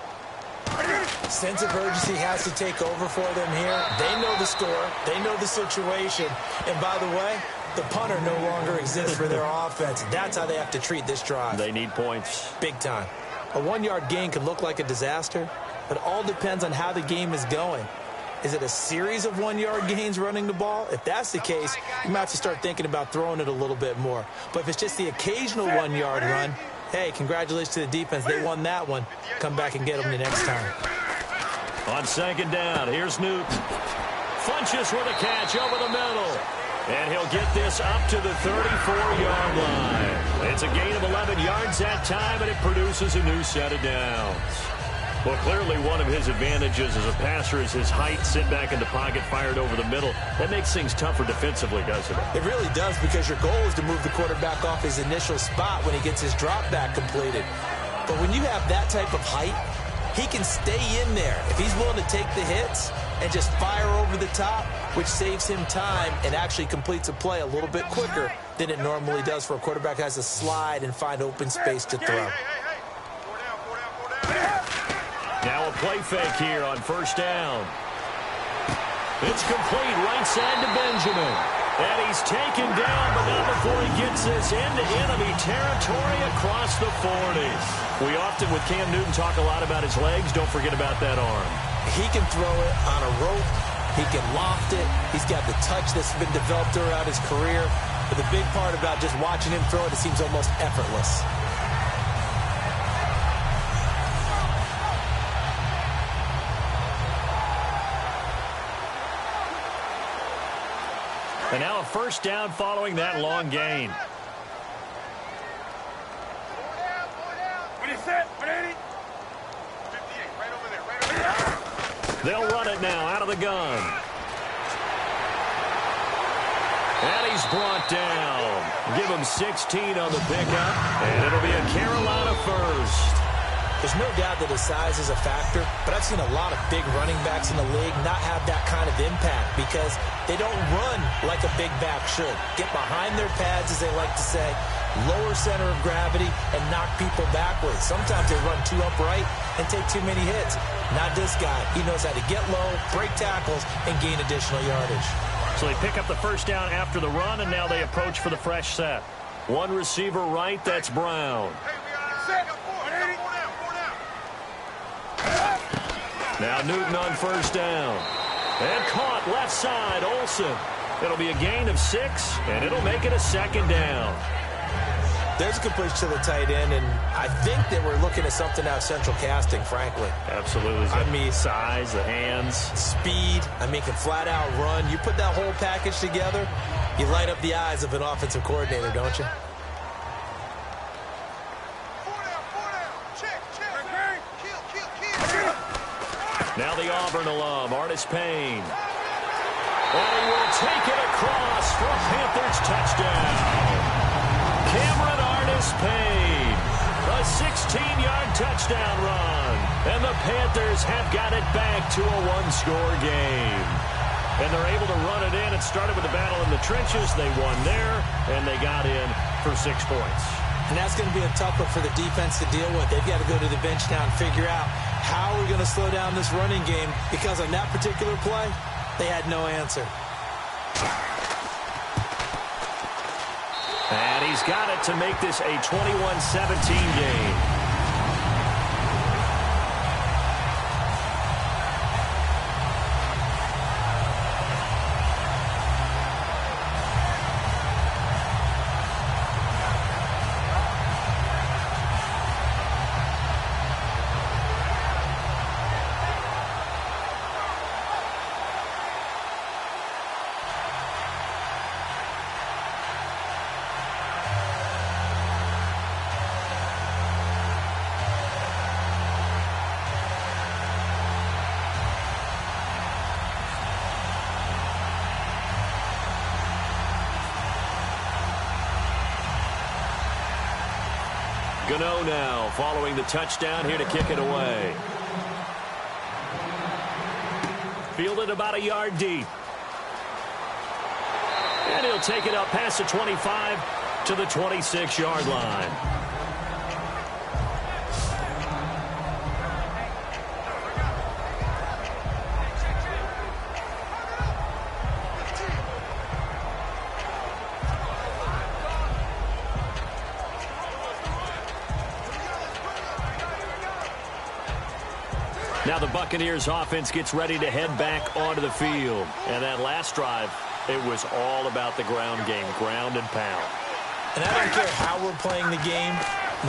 Sense of urgency has to take over for them here. They know the score. They know the situation. And by the way, the punter no longer exists for their offense. That's how they have to treat this drive. They need points. Big time. A 1-yard gain could look like a disaster, but it all depends on how the game is going. Is it a series of 1-yard gains running the ball? If that's the case, you might have to start thinking about throwing it a little bit more. But if it's just the occasional 1-yard run, hey, congratulations to the defense. They won that one. Come back and get them the next time. On second down, here's Newton. Funches with a catch over the middle. And he'll get this up to the 34-yard line. It's a gain of 11 yards that time, and it produces a new set of downs. Well, clearly one of his advantages as a passer is his height, sit back in the pocket, fired over the middle. That makes things tougher defensively, doesn't it? It really does, because your goal is to move the quarterback off his initial spot when he gets his drop back completed. But when you have that type of height, he can stay in there. If he's willing to take the hits and just fire over the top, which saves him time and actually completes a play a little bit quicker than it normally does for a quarterback who has to slide and find open space to throw. Now a play fake here on first down. It's complete right side to Benjamin. And he's taken down, but not before he gets this into enemy territory across the 40. We often, with Cam Newton, talk a lot about his legs. Don't forget about that arm. He can throw it on a rope. He can loft it. He's got the touch that's been developed throughout his career. But the big part about just watching him throw it seems almost effortless. And now a first down following that long gain. They'll run it now out of the gun. And he's brought down. Give him 16 on the pickup, and it'll be a Carolina first. There's no doubt that his size is a factor, but I've seen a lot of big running backs in the league not have that kind of impact because they don't run like a big back should. Get behind their pads, as they like to say, lower center of gravity, and knock people backwards. Sometimes they run too upright and take too many hits. Not this guy. He knows how to get low, break tackles, and gain additional yardage. So they pick up the first down after the run, and now they approach for the fresh set. One receiver right, that's Brown. Now Newton on first down. And caught left side, Olsen. It'll be a gain of 6, and it'll make it a second down. There's a completion to the tight end, and I think that we're looking at something out of central casting, frankly. Absolutely. I mean, size, the hands. Speed. I mean, can flat out run. You put that whole package together, you light up the eyes of an offensive coordinator, don't you? Now the Auburn alum, Artis Payne. And he will take it across for a Panthers touchdown. Cameron Artis Payne, a 16-yard touchdown run. And the Panthers have got it back to a one-score game. And they're able to run it in. It started with a battle in the trenches. They won there, and they got in for 6 points. And that's going to be a tough one for the defense to deal with. They've got to go to the bench now and figure out how we're going to slow down this running game, because on that particular play, they had no answer. And he's got it to make this a 21-17 game. Gano now following the touchdown here to kick it away. Fielded about a yard deep. And he'll take it up past the 25 to the 26-yard line. Now the Buccaneers offense gets ready to head back onto the field. And that last drive, it was all about the ground game, ground and pound. And I don't care how we're playing the game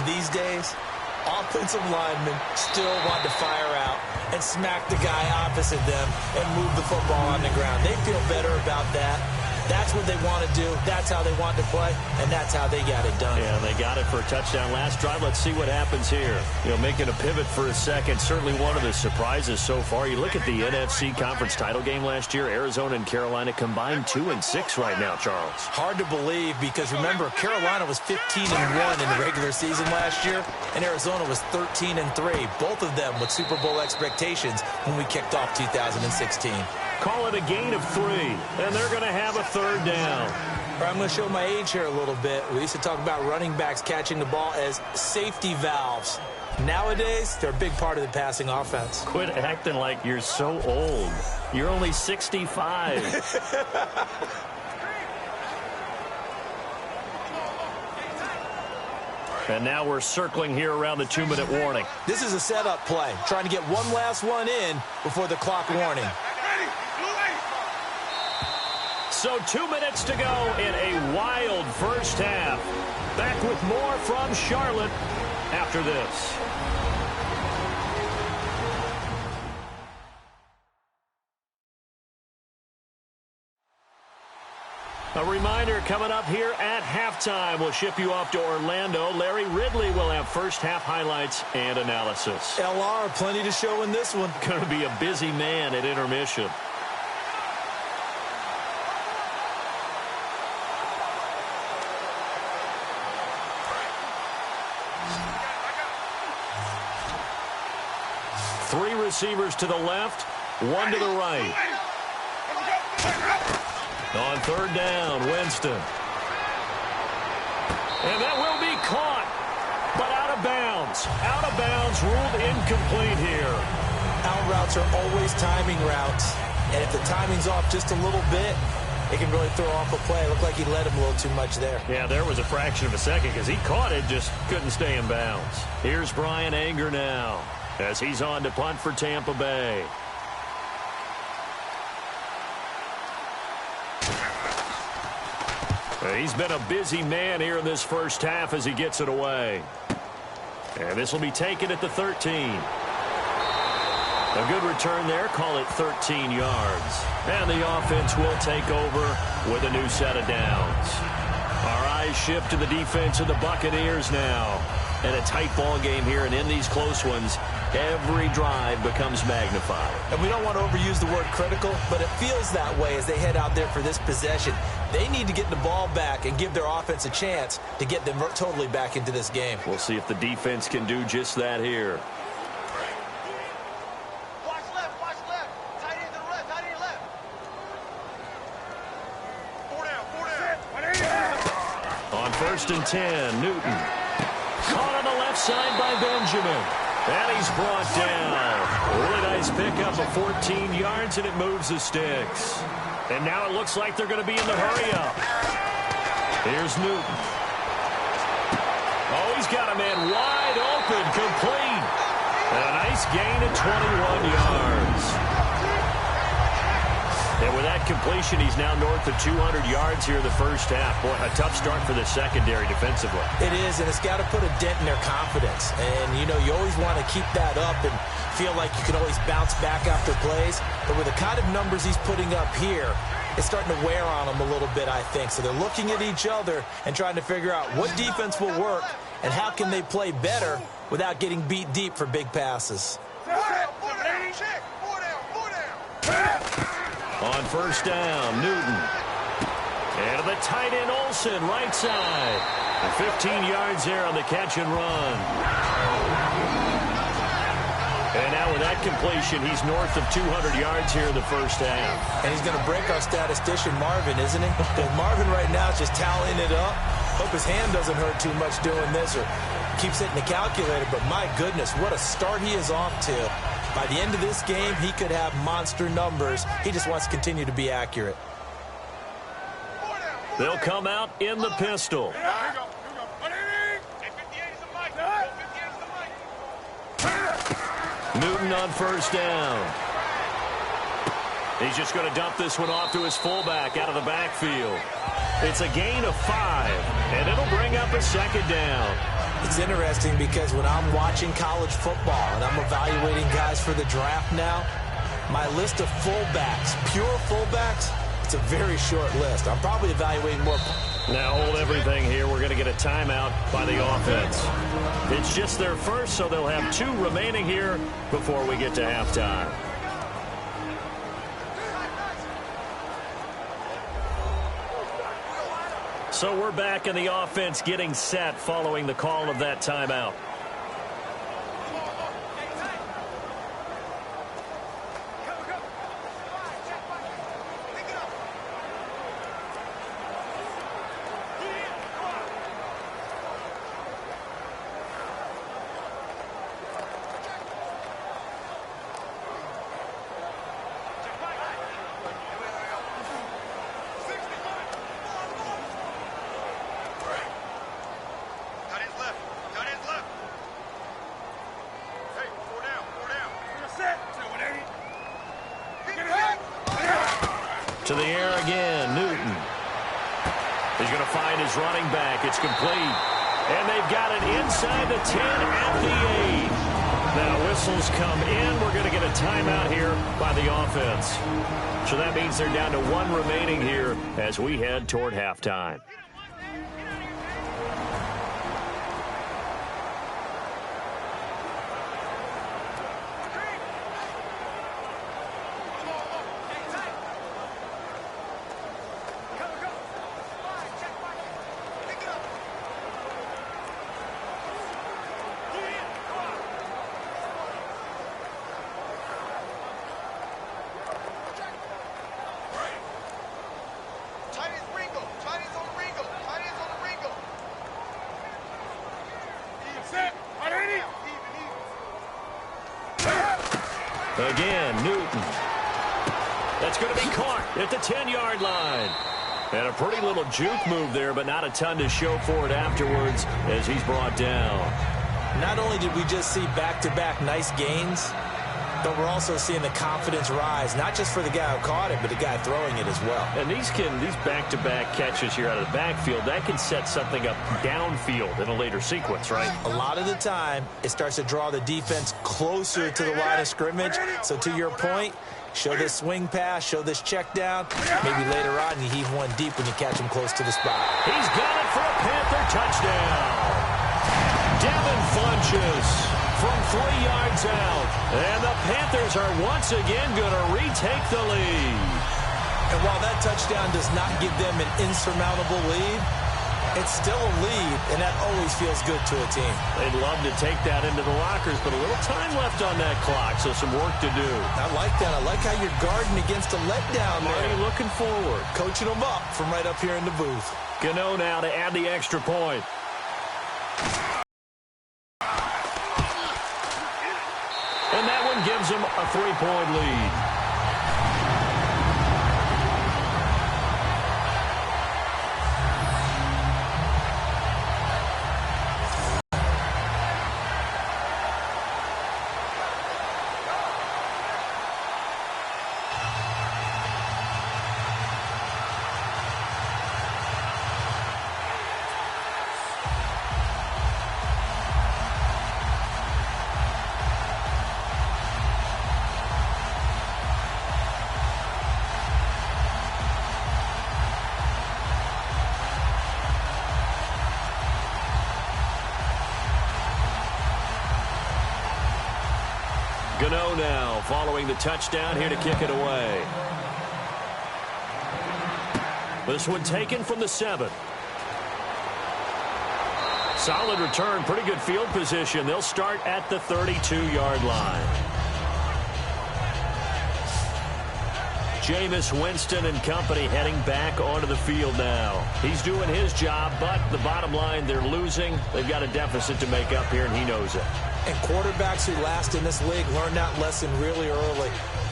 these days, offensive linemen still want to fire out and smack the guy opposite them and move the football on the ground. They feel better about that. That's what they want to do. That's how they want to play, and that's how they got it done. Yeah, they got it for a touchdown last drive. Let's see what happens here. You know, making a pivot for a second, certainly one of the surprises so far. You look at the NFC Conference title game last year, Arizona and Carolina combined 2-6 right now, Charles. Hard to believe, because remember, Carolina was 15-1 in the regular season last year, and Arizona was 13-3, both of them with Super Bowl expectations when we kicked off 2016. Call it a gain of 3, and they're going to have a third down. I'm going to show my age here a little bit. We used to talk about running backs catching the ball as safety valves. Nowadays, they're a big part of the passing offense. Quit acting like you're so old. You're only 65. And now we're circling here around the 2-minute warning. This is a setup play, trying to get one last one in before the clock warning. So 2 minutes to go in a wild first half. Back with more from Charlotte after this. A reminder coming up here at halftime. We'll ship you off to Orlando. Larry Ridley will have first half highlights and analysis. LR, plenty to show in this one. Going to be a busy man at intermission. Three receivers to the left, one to the right. On third down, Winston. And that will be caught, but out of bounds. Out of bounds, ruled incomplete here. Out routes are always timing routes. And if the timing's off just a little bit, it can really throw off a play. It looked like he led him a little too much there. Yeah, there was a fraction of a second because he caught it, just couldn't stay in bounds. Here's Brian Anger now as he's on to punt for Tampa Bay. He's been a busy man here in this first half as he gets it away. And this will be taken at the 13. A good return there. Call it 13 yards. And the offense will take over with a new set of downs. Our eyes shift to the defense of the Buccaneers now. And a tight ball game here, and in these close ones, every drive becomes magnified. And we don't want to overuse the word critical, but it feels that way as they head out there for this possession. They need to get the ball back and give their offense a chance to get them totally back into this game. We'll see if the defense can do just that here. Watch left, watch left. Tight end to the left, tight end left. 4 down. On 1st and 10, Newton. Caught on the left side by Benjamin. And he's brought down. Really nice pickup of 14 yards, and it moves the sticks. And now it looks like they're going to be in the hurry-up. Here's Newton. Oh, he's got a man wide open, complete. And a nice gain of 21 yards. And with that completion, he's now north of 200 yards here in the first half. Boy, a tough start for the secondary defensively. It is, and it's got to put a dent in their confidence. And, you know, you always want to keep that up and feel like you can always bounce back after plays. But with the kind of numbers he's putting up here, it's starting to wear on them a little bit, I think. So they're looking at each other and trying to figure out what defense will work and how can they play better without getting beat deep for big passes. On 1st down, Newton. And to the tight end, Olsen, right side. And 15 yards there on the catch and run. And now with that completion, he's north of 200 yards here in the first half. And he's going to break our statistician, Marvin, isn't he? Because Marvin right now is just tallying it up. Hope his hand doesn't hurt too much doing this or keeps hitting the calculator. But my goodness, what a start he is off to. By the end of this game, he could have monster numbers. He just wants to continue to be accurate. They'll come out in the pistol. Newton on 1st down. He's just going to dump this one off to his fullback out of the backfield. It's a gain of 5, and it'll bring up a 2nd down. It's interesting because when I'm watching college football and I'm evaluating guys for the draft now, my list of fullbacks, pure fullbacks, it's a very short list. I'm probably evaluating more. Now hold everything here. We're going to get a timeout by the offense. It's just their first, so they'll have 2 remaining here before we get to halftime. So we're back in the offense getting set following the call of that timeout. To the air again, Newton. He's going to find his running back. It's complete. And they've got it inside the 10 at the 8. Now whistles come in. We're going to get a timeout here by the offense. So that means they're down to 1 remaining here as we head toward halftime. Again, Newton. That's going to be caught at the 10-yard line. And a pretty little juke move there, but not a ton to show for it afterwards as he's brought down. Not only did we just see back-to-back nice gains, But we're also seeing the confidence rise, not just for the guy who caught it, but the guy throwing it as well. And these back-to-back catches here out of the backfield, that can set something up downfield in a later sequence, right? A lot of the time, it starts to draw the defense closer to the line of scrimmage. So to your point, show this swing pass, show this check down. Maybe later on you heave one deep when you catch him close to the spot. He's got it for a Panther touchdown. Devin Funchess from 3 yards out. And the Panthers are once again going to retake the lead. And while that touchdown does not give them an insurmountable lead, it's still a lead, and that always feels good to a team. They'd love to take that into the lockers, but a little time left on that clock, so some work to do. I like that. I like how you're guarding against a letdown there. Are you looking forward? Coaching them up from right up here in the booth. Gano now to add the extra point. And that one gives them a 3-point lead. Gano now following the touchdown here to kick it away. This one taken from the 7. Solid return, pretty good field position. They'll start at the 32-yard line. Jameis Winston and company heading back onto the field now. He's doing his job, but the bottom line, they're losing. They've got a deficit to make up here, and he knows it. And quarterbacks who last in this league learn that lesson really early.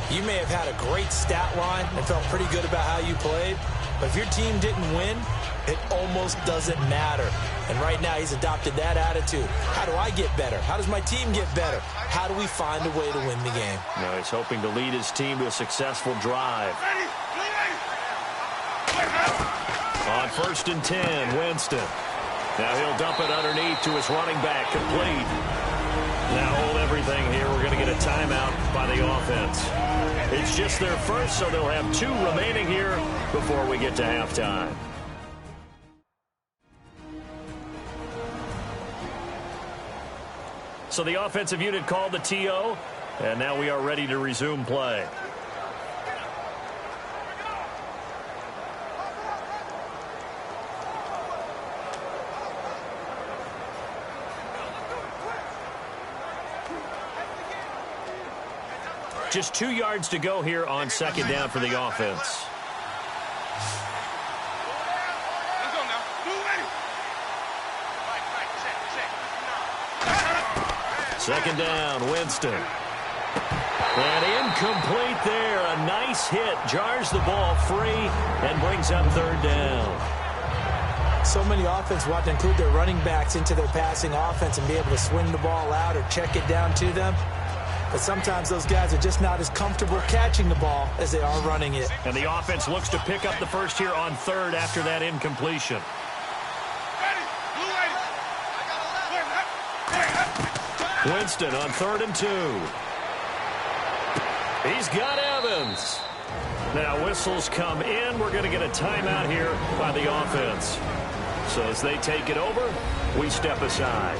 You may have had a great stat line and felt pretty good about how you played, but if your team didn't win, it almost doesn't matter. And right now, he's adopted that attitude. How do I get better? How does my team get better? How do we find a way to win the game? Now he's hoping to lead his team to a successful drive. On 1st and 10, Winston. Now he'll dump it underneath to his running back, complete. Now hold everything here. We're going to get a timeout by the offense. It's just their first, so they'll have 2 remaining here before we get to halftime. So the offensive unit called the TO, and now we are ready to resume play. Just 2 yards to go here on 2nd down for the offense. Second down, Winston. And incomplete there. A nice hit. Jars the ball free and brings up 3rd down. So many offenses want to include their running backs into their passing offense and be able to swing the ball out or check it down to them. But sometimes those guys are just not as comfortable catching the ball as they are running it. And the offense looks to pick up the first here on 3rd after that incompletion. Winston on 3rd and 2. He's got Evans. Now whistles come in. We're going to get a timeout here by the offense. So as they take it over, we step aside.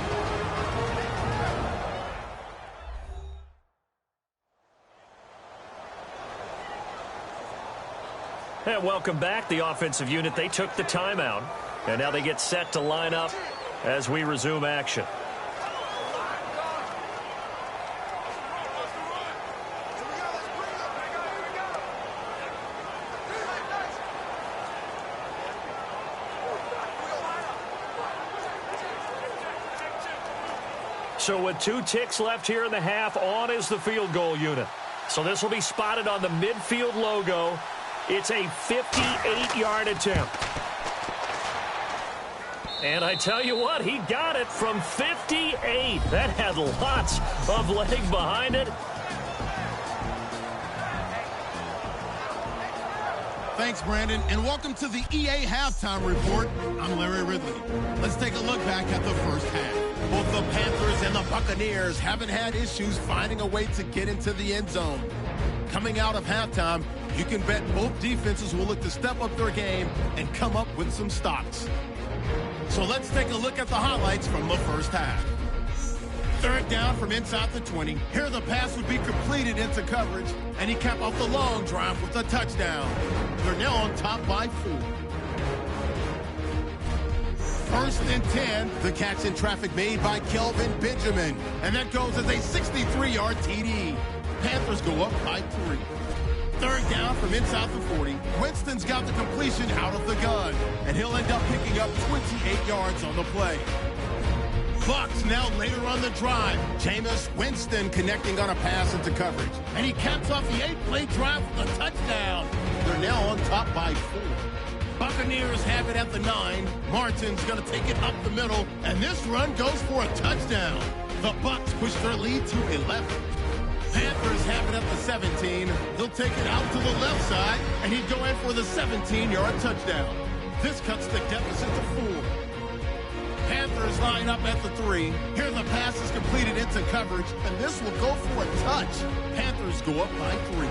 And welcome back, the offensive unit. They took the timeout, and now they get set to line up as we resume action. So with 2 ticks left here in the half, on is the field goal unit. So this will be spotted on the midfield logo. It's a 58-yard attempt. And I tell you what, he got it from 58. That had lots of leg behind it. Thanks, Brandon, and welcome to the EA Halftime Report. I'm Larry Ridley. Let's take a look back at the first half. Both the Panthers and the Buccaneers haven't had issues finding a way to get into the end zone. Coming out of halftime, you can bet both defenses will look to step up their game and come up with some stops. So let's take a look at the highlights from the first half. Third down from inside the 20. Here the pass would be completed into coverage, and he capped off the long drive with a touchdown. They're now on top by 4. First and 10, the catch in traffic made by Kelvin Benjamin, and that goes as a 63-yard TD. Panthers go up by 3. Third down from inside the 40. Winston's got the completion out of the gun, and he'll end up picking up 28 yards on the play. Bucs now later on the drive. Jameis Winston connecting on a pass into coverage. And he caps off the 8-play drive with a touchdown. They're now on top by 4. Buccaneers have it at the 9. Martin's going to take it up the middle. And this run goes for a touchdown. The Bucs push their lead to 11. Panthers have it at the 17. He'll take it out to the left side. And he'd go in for the 17-yard touchdown. This cuts the deficit to 4. Panthers line up at the 3. Here the pass is completed into coverage, and this will go for a touch. Panthers go up by 3.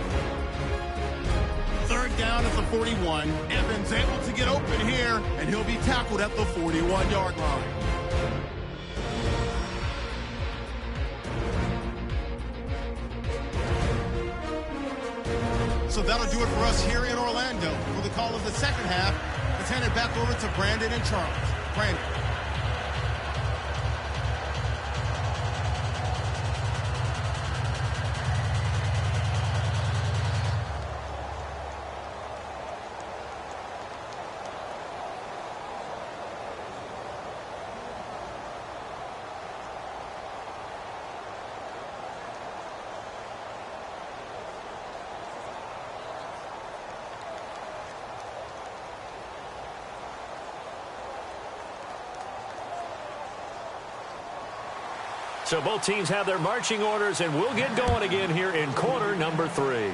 Third down at the 41. Evans able to get open here, and he'll be tackled at the 41-yard line. So that'll do it for us here in Orlando. For the call of the second half, let's hand it back over to Brandon and Charles. Brandon. So both teams have their marching orders, and we'll get going again here in quarter number 3.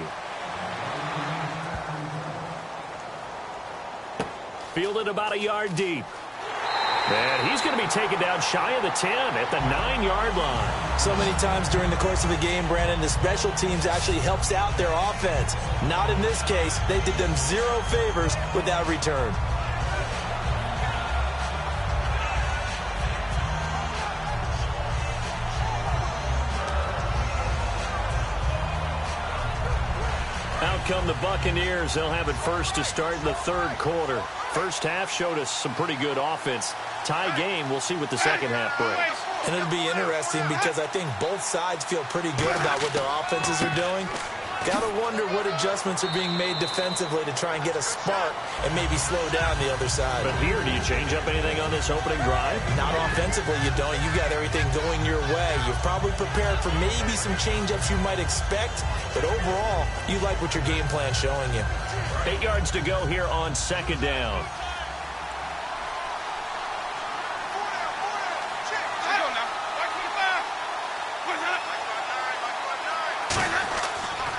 Fielded about a yard deep. And he's going to be taken down shy of the 10 at the 9-yard line. So many times during the course of a game, Brandon, the special teams actually helps out their offense. Not in this case. They did them 0 favors with that return. Out come the Buccaneers. They'll have it first to start in the third quarter. First half showed us some pretty good offense. Tie game. We'll see what the second half brings. And it'll be interesting because I think both sides feel pretty good about what their offenses are doing. Got to wonder what adjustments are being made defensively to try and get a spark and maybe slow down the other side. But here, do you change up anything on this opening drive? Not offensively, you don't. You got everything going your way. You're probably prepared for maybe some change-ups you might expect, but overall, you like what your game plan's showing you. 8 yards to go here on second down.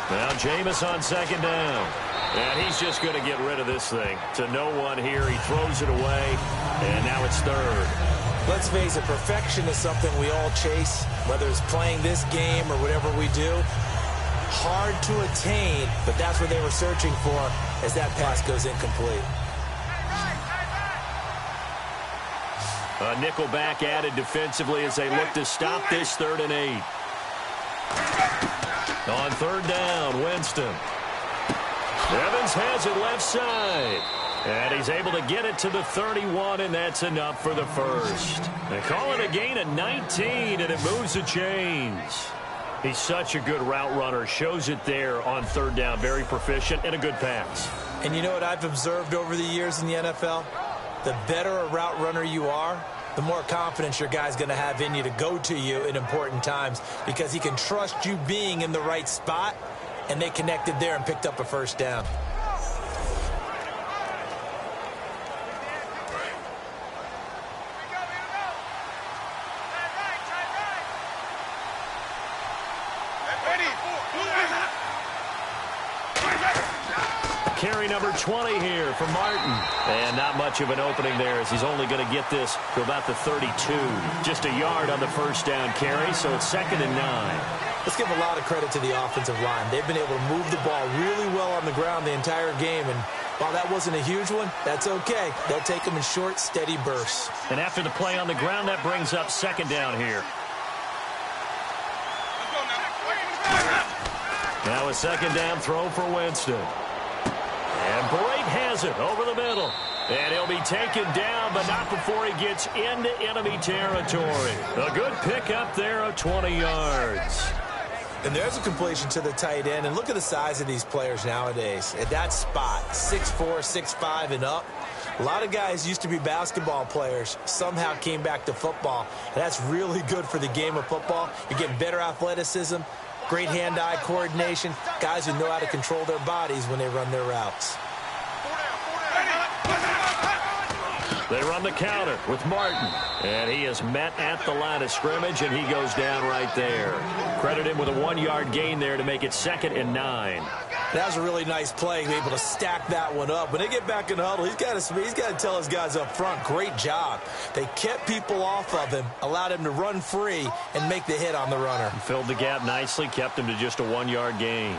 Now Jameis on second down. And he's just going to get rid of this thing. To no one here. He throws it away. And now it's third. Let's face it, perfection is something we all chase, whether it's playing this game or whatever we do. Hard to attain, but that's what they were searching for as that pass goes incomplete. A nickel back added defensively as they look to stop this 3rd and 8. On third down, Winston. Evans has it left side. And he's able to get it to the 31, and that's enough for the first. They call it a gain of 19, and it moves the chains. He's such a good route runner. Shows it there on third down. Very proficient and a good pass. And you know what I've observed over the years in the NFL? The better a route runner you are, the more confidence your guy's going to have in you to go to you in important times because he can trust you being in the right spot, and they connected there and picked up a first down. carry number 20 here for Martin. And not much of an opening there as he's only going to get this to about the 32. Just a yard on the first down carry, so it's 2nd and 9. Let's give a lot of credit to the offensive line. They've been able to move the ball really well on the ground the entire game, and while that wasn't a huge one, that's okay. They'll take them in short, steady bursts. And after the play on the ground, that brings up 2nd down here. Now a 2nd down throw for Winston. And Brake has it over the middle. And he'll be taken down, but not before he gets into enemy territory. A good pickup there of 20 yards. And there's a completion to the tight end. And look at the size of these players nowadays. At that spot, 6'4", 6'5", and up. A lot of guys used to be basketball players, somehow came back to football. And that's really good for the game of football. You're getting better athleticism, great hand-eye coordination, guys who know how to control their bodies when they run their routes. They run the counter with Martin. And he is met at the line of scrimmage, and he goes down right there. Credit him with a 1-yard gain there to make it 2nd and 9. That was a really nice play, able to stack that one up. When they get back in the huddle, he's got to tell his guys up front, great job. They kept people off of him, allowed him to run free, and make the hit on the runner. Filled the gap nicely, kept him to just a 1-yard gain.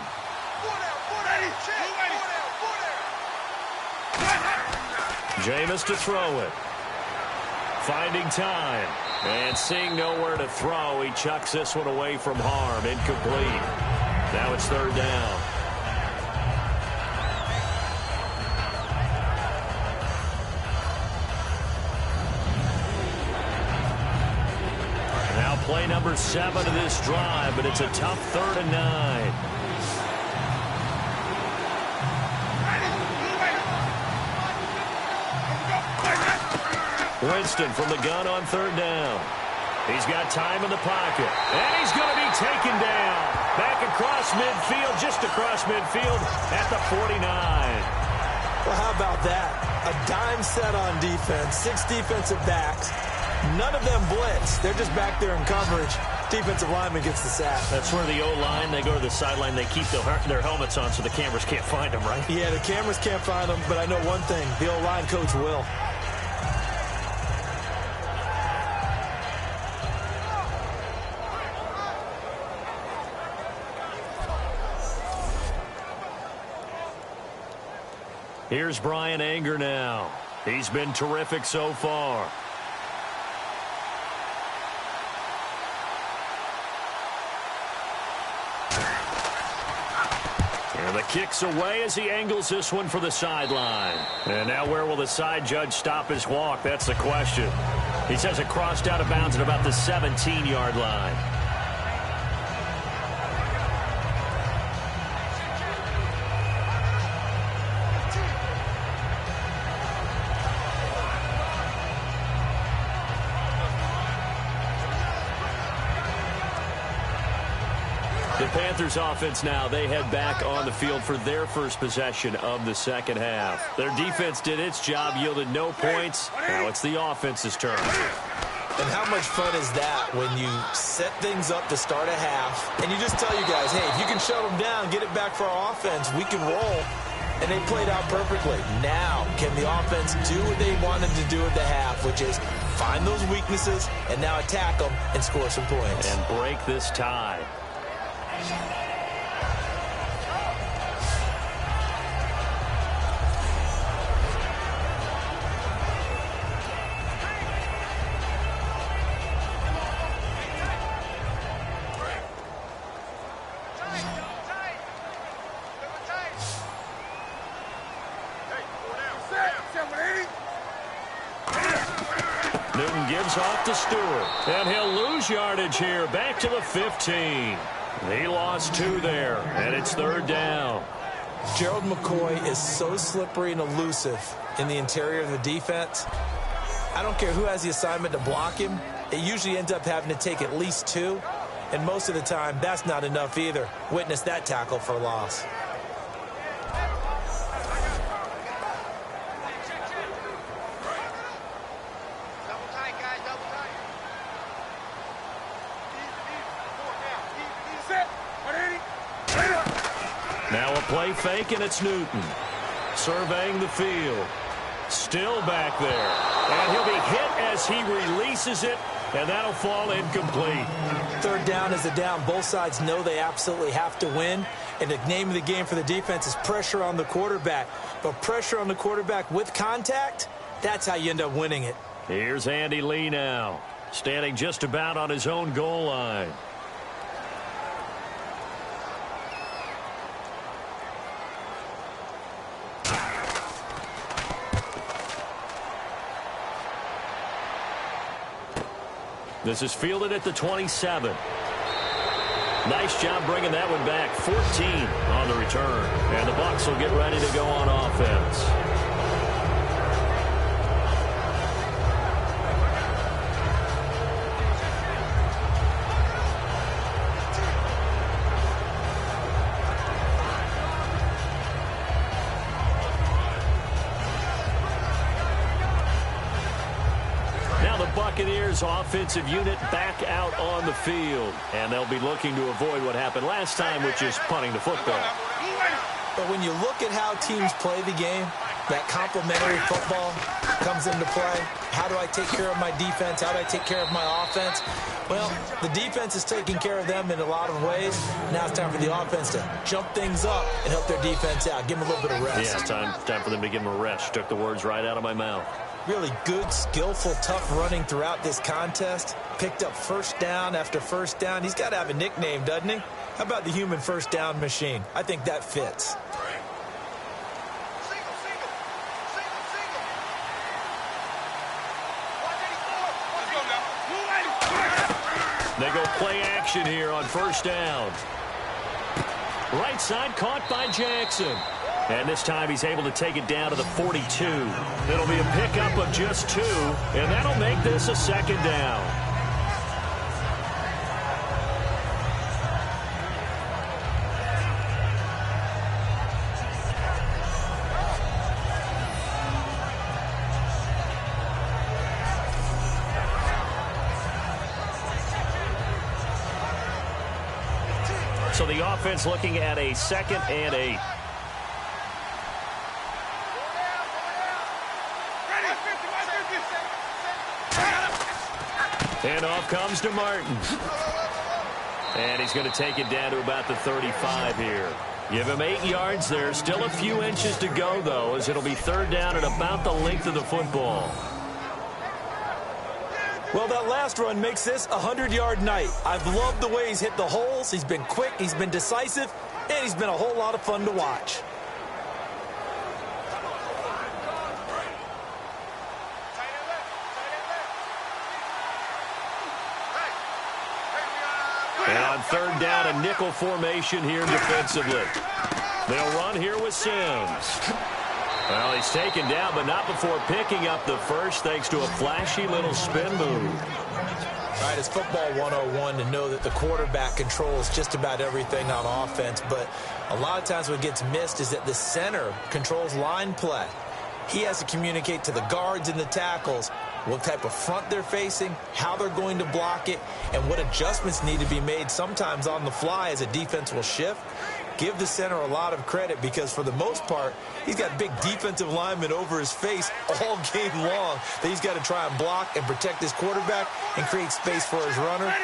Jameis to throw it. Finding time. And seeing nowhere to throw, he chucks this one away from harm. Incomplete. Now it's 3rd down. Now play number 7 of this drive, but it's a tough 3rd and 9. Winston from the gun on 3rd down. He's got time in the pocket. And he's going to be taken down. Back across midfield, just across midfield at the 49. Well, how about that? A dime set on defense, 6 defensive backs. None of them blitz. They're just back there in coverage. Defensive lineman gets the sack. That's where the O-line, they go to the sideline, they keep their helmets on so the cameras can't find them, right? Yeah, the cameras can't find them, but I know one thing. The O-line coach will. Here's Brian Anger now. He's been terrific so far. And the kick's away as he angles this one for the sideline. And now where will the side judge stop his walk? That's the question. He says it crossed out of bounds at about the 17-yard line. The Panthers offense now, they head back on the field for their first possession of the 2nd half. Their defense did its job, yielded no points. Now it's the offense's turn. And how much fun is that when you set things up to start a half and you just tell you guys, hey, if you can shut them down, get it back for our offense, we can roll. And they played out perfectly. Now, can the offense do what they wanted to do at the half, which is find those weaknesses and now attack them and score some points. And break this tie. Newton gives off to Stewart. And he'll lose yardage here. Back to the 15. He lost 2 there. And it's 3rd down. Gerald McCoy is so slippery and elusive in the interior of the defense. I don't care who has the assignment to block him. It usually ends up having to take at least 2. And most of the time, that's not enough either. Witness that tackle for loss. Now a play fake, and it's Newton. Surveying the field. Still back there. And he'll be hit as he releases it, and that'll fall incomplete. Third down is a down. Both sides know they absolutely have to win. And the name of the game for the defense is pressure on the quarterback. But pressure on the quarterback with contact, that's how you end up winning it. Here's Andy Lee now, standing just about on his own goal line. This is fielded at the 27. Nice job bringing that one back. 14 on the return. And the Bucs will get ready to go on offense. Buccaneers offensive unit back out on the field, and they'll be looking to avoid what happened last time, which is punting the football. But when you look at how teams play the game, that complementary football comes into play. How do I take care of my defense? How do I take care of my offense? Well, the defense is taking care of them in a lot of ways. Now it's time for the offense to jump things up and help their defense out. Give them a little bit of rest. Yeah, time for them to give them a rest. Took the words right out of my mouth. Really good, skillful, tough running throughout this contest. Picked up first down after first down. He's got to have a nickname, doesn't he? How about the human first down machine? I think that fits. They go play action here on first down. Right side caught by Jackson. And this time he's able to take it down to the 42. It'll be a pickup of just 2, and that'll make this a second down. So the offense looking at a 2nd and 8. And off comes to Martins. And he's going to take it down to about the 35 here. Give him 8 yards there. Still a few inches to go, though, as it'll be third down at about the length of the football. Well, that last run makes this a 100-yard night. I've loved the way he's hit the holes. He's been quick, he's been decisive, and he's been a whole lot of fun to watch. And on third down, a nickel formation here defensively. They'll run here with Sims. Well, he's taken down, but not before picking up the first, thanks to a flashy little spin move. All right, it's football 101 to know that the quarterback controls just about everything on offense, but a lot of times what gets missed is that the center controls line play. He has to communicate to the guards and the tackles what type of front they're facing, how they're going to block it, and what adjustments need to be made sometimes on the fly as a defense will shift. Give the center a lot of credit because for the most part, he's got big defensive linemen over his face all game long that he's got to try and block and protect his quarterback and create space for his runner.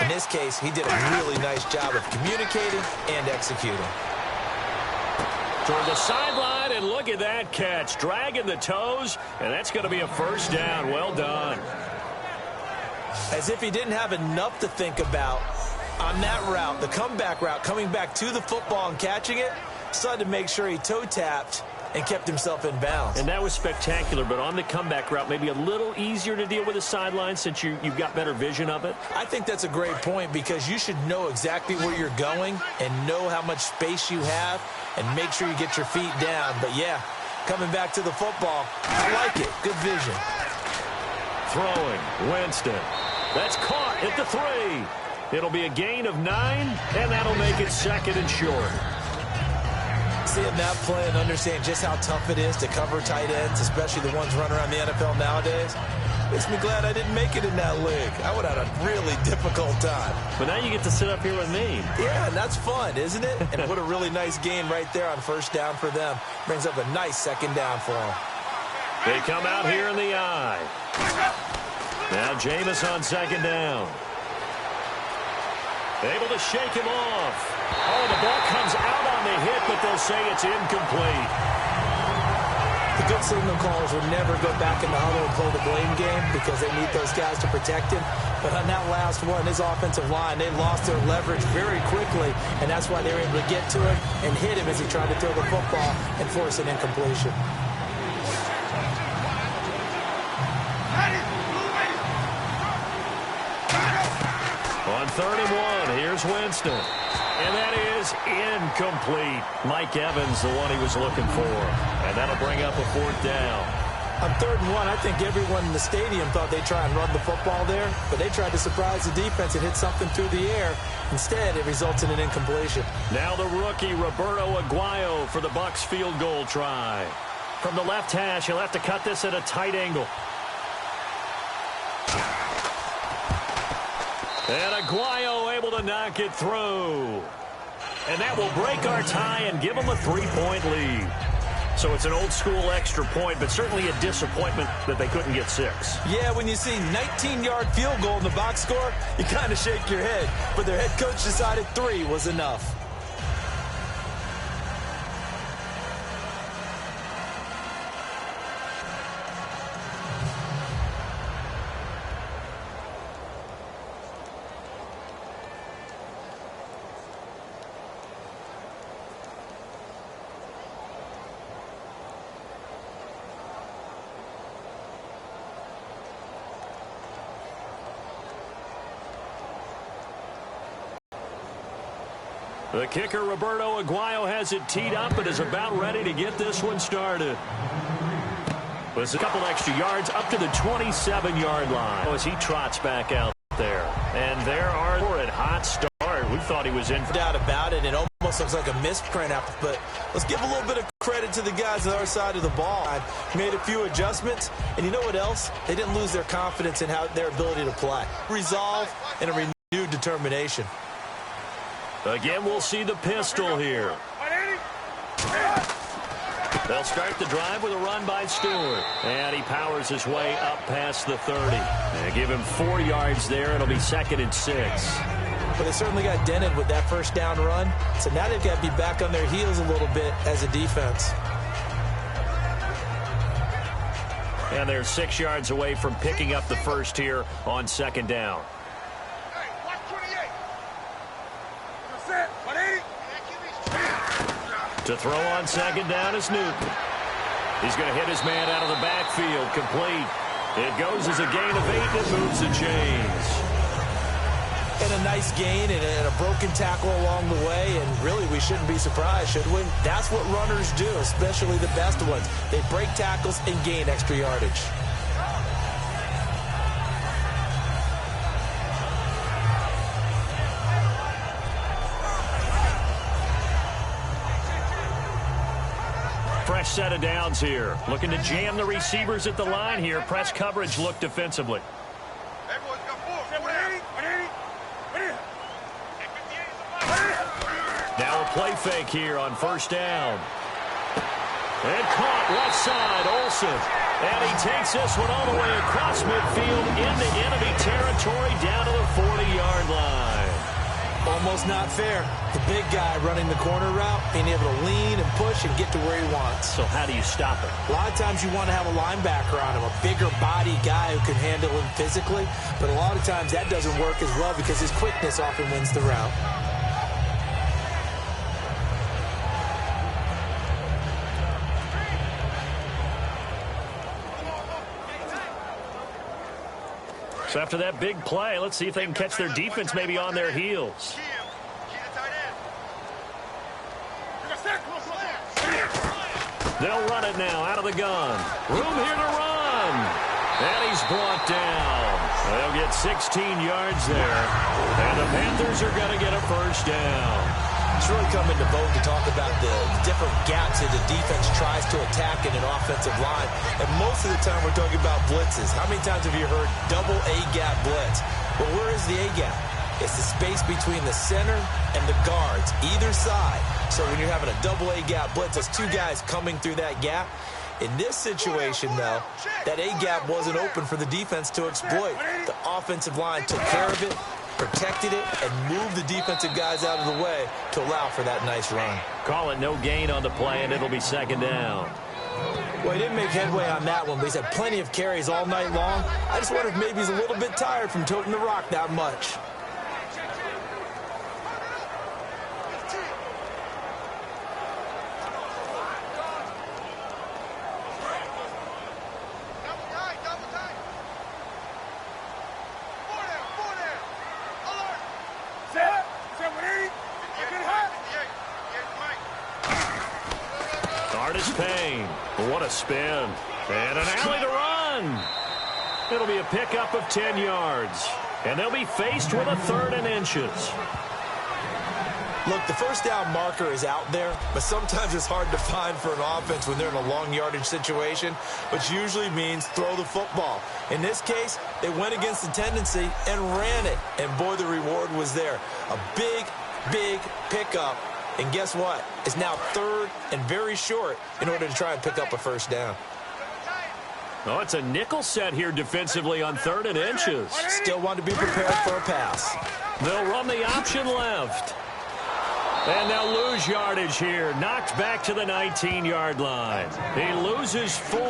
In this case, he did a really nice job of communicating and executing. Toward the sideline, and look at that catch. Dragging the toes, and that's going to be a first down. Well done. As if he didn't have enough to think about on that route, the comeback route, coming back to the football and catching it, decided to make sure he toe-tapped and kept himself in bounds. And that was spectacular, but on the comeback route, maybe a little easier to deal with the sideline since you've got better vision of it? I think that's a great point because you should know exactly where you're going and know how much space you have and make sure you get your feet down. But, yeah, coming back to the football, I like it. Good vision. Throwing, Winston. That's caught at the 3. It'll be a gain of 9, and that'll make it 2nd and short. Seeing that play and understanding just how tough it is to cover tight ends, especially the ones running around the NFL nowadays, makes me glad I didn't make it in that league. I would have had a really difficult time. But now you get to sit up here with me. Yeah, and that's fun, isn't it? And what a really nice gain right there on first down for them. Brings up a nice second down for them. They come out here in the eye. Now Jameis on second down. Able to shake him off. Oh, the ball comes out on the hit, but they'll say it's incomplete. The good signal callers would never go back in the huddle and play the blame game because they need those guys to protect him. But on that last one, his offensive line, they lost their leverage very quickly, and that's why they were able to get to him and hit him as he tried to throw the football and force an incompletion. On 31, here's Winston. And that is incomplete. Mike Evans, the one he was looking for. And that'll bring up a fourth down. On 3rd and 1, I think everyone in the stadium thought they'd try and run the football there, but they tried to surprise the defense and hit something through the air. Instead, it results in an incompletion. Now the rookie, Roberto Aguayo, for the Bucs field goal try. From the left hash, he'll have to cut this at a tight angle. And Aguayo able to knock it through. And that will break our tie and give them a 3-point lead. So it's an old-school extra point, but certainly a disappointment that they couldn't get 6. Yeah, when you see 19-yard field goal in the box score, you kind of shake your head. But their head coach decided 3 was enough. The kicker, Roberto Aguayo, has it teed up and is about ready to get this one started. With a couple extra yards up to the 27-yard line as he trots back out there. And there are a hot start. We thought he was in. No doubt about it. It almost looks like a misprint out, but let's give a little bit of credit to the guys on our side of the ball. I made a few adjustments, and you know what else? They didn't lose their confidence in their ability to play. Resolve and a renewed determination. Again, we'll see the pistol here. They'll start the drive with a run by Stewart. And he powers his way up past the 30. And give him 4 yards there. It'll be 2nd and 6. But they certainly got dented with that first down run. So now they've got to be back on their heels a little bit as a defense. And they're 6 yards away from picking up the first here on 2nd down. To throw on 2nd down is Newton. He's going to hit his man out of the backfield. Complete. It goes as a gain of 8 that moves the chains. And a nice gain and a broken tackle along the way. And really, we shouldn't be surprised, should we? That's what runners do, especially the best ones. They break tackles and gain extra yardage. Fresh set of downs here. Looking to jam the receivers at the line here. Press coverage look defensively. Now a play fake here on first down. And caught left side, Olsen. And he takes this one all the way across midfield into enemy territory down to the 40-yard line. Almost not fair. The big guy running the corner route, being able to lean and push and get to where he wants. So how do you stop it? A lot of times you want to have a linebacker on him, a bigger body guy who can handle him physically. But a lot of times that doesn't work as well because his quickness often wins the route. So after that big play, let's see if they can catch their defense maybe on their heels. They'll run it now out of the gun. Room here to run. And he's brought down. They'll get 16 yards there. And the Panthers are going to get a first down. It's really come into vogue to talk about the different gaps that the defense tries to attack in an offensive line. And most of the time we're talking about blitzes. How many times have you heard double A-gap blitz? Well, where is the A-gap? It's the space between the center and the guards, either side. So when you're having a double A-gap blitz, that's two guys coming through that gap. In this situation, though, that A-gap wasn't open for the defense to exploit. The offensive line took care of it, protected it, and moved the defensive guys out of the way to allow for that nice run. Call it no gain on the play, and it'll be second down. Well, he didn't make headway on that one, but he's had plenty of carries all night long. I just wonder if maybe he's a little bit tired from toting the rock that much. What a spin. And an alley to run. It'll be a pickup of 10 yards. And they'll be faced with a 3rd and inches. Look, the first down marker is out there, but sometimes it's hard to find for an offense when they're in a long yardage situation, which usually means throw the football. In this case, they went against the tendency and ran it. And boy, the reward was there. A big, big pickup. And guess what? It's now 3rd and very short in order to try and pick up a first down. Oh, it's a nickel set here defensively on 3rd and inches. Still want to be prepared for a pass. They'll run the option left. And they'll lose yardage here. Knocked back to the 19-yard line. He loses 4,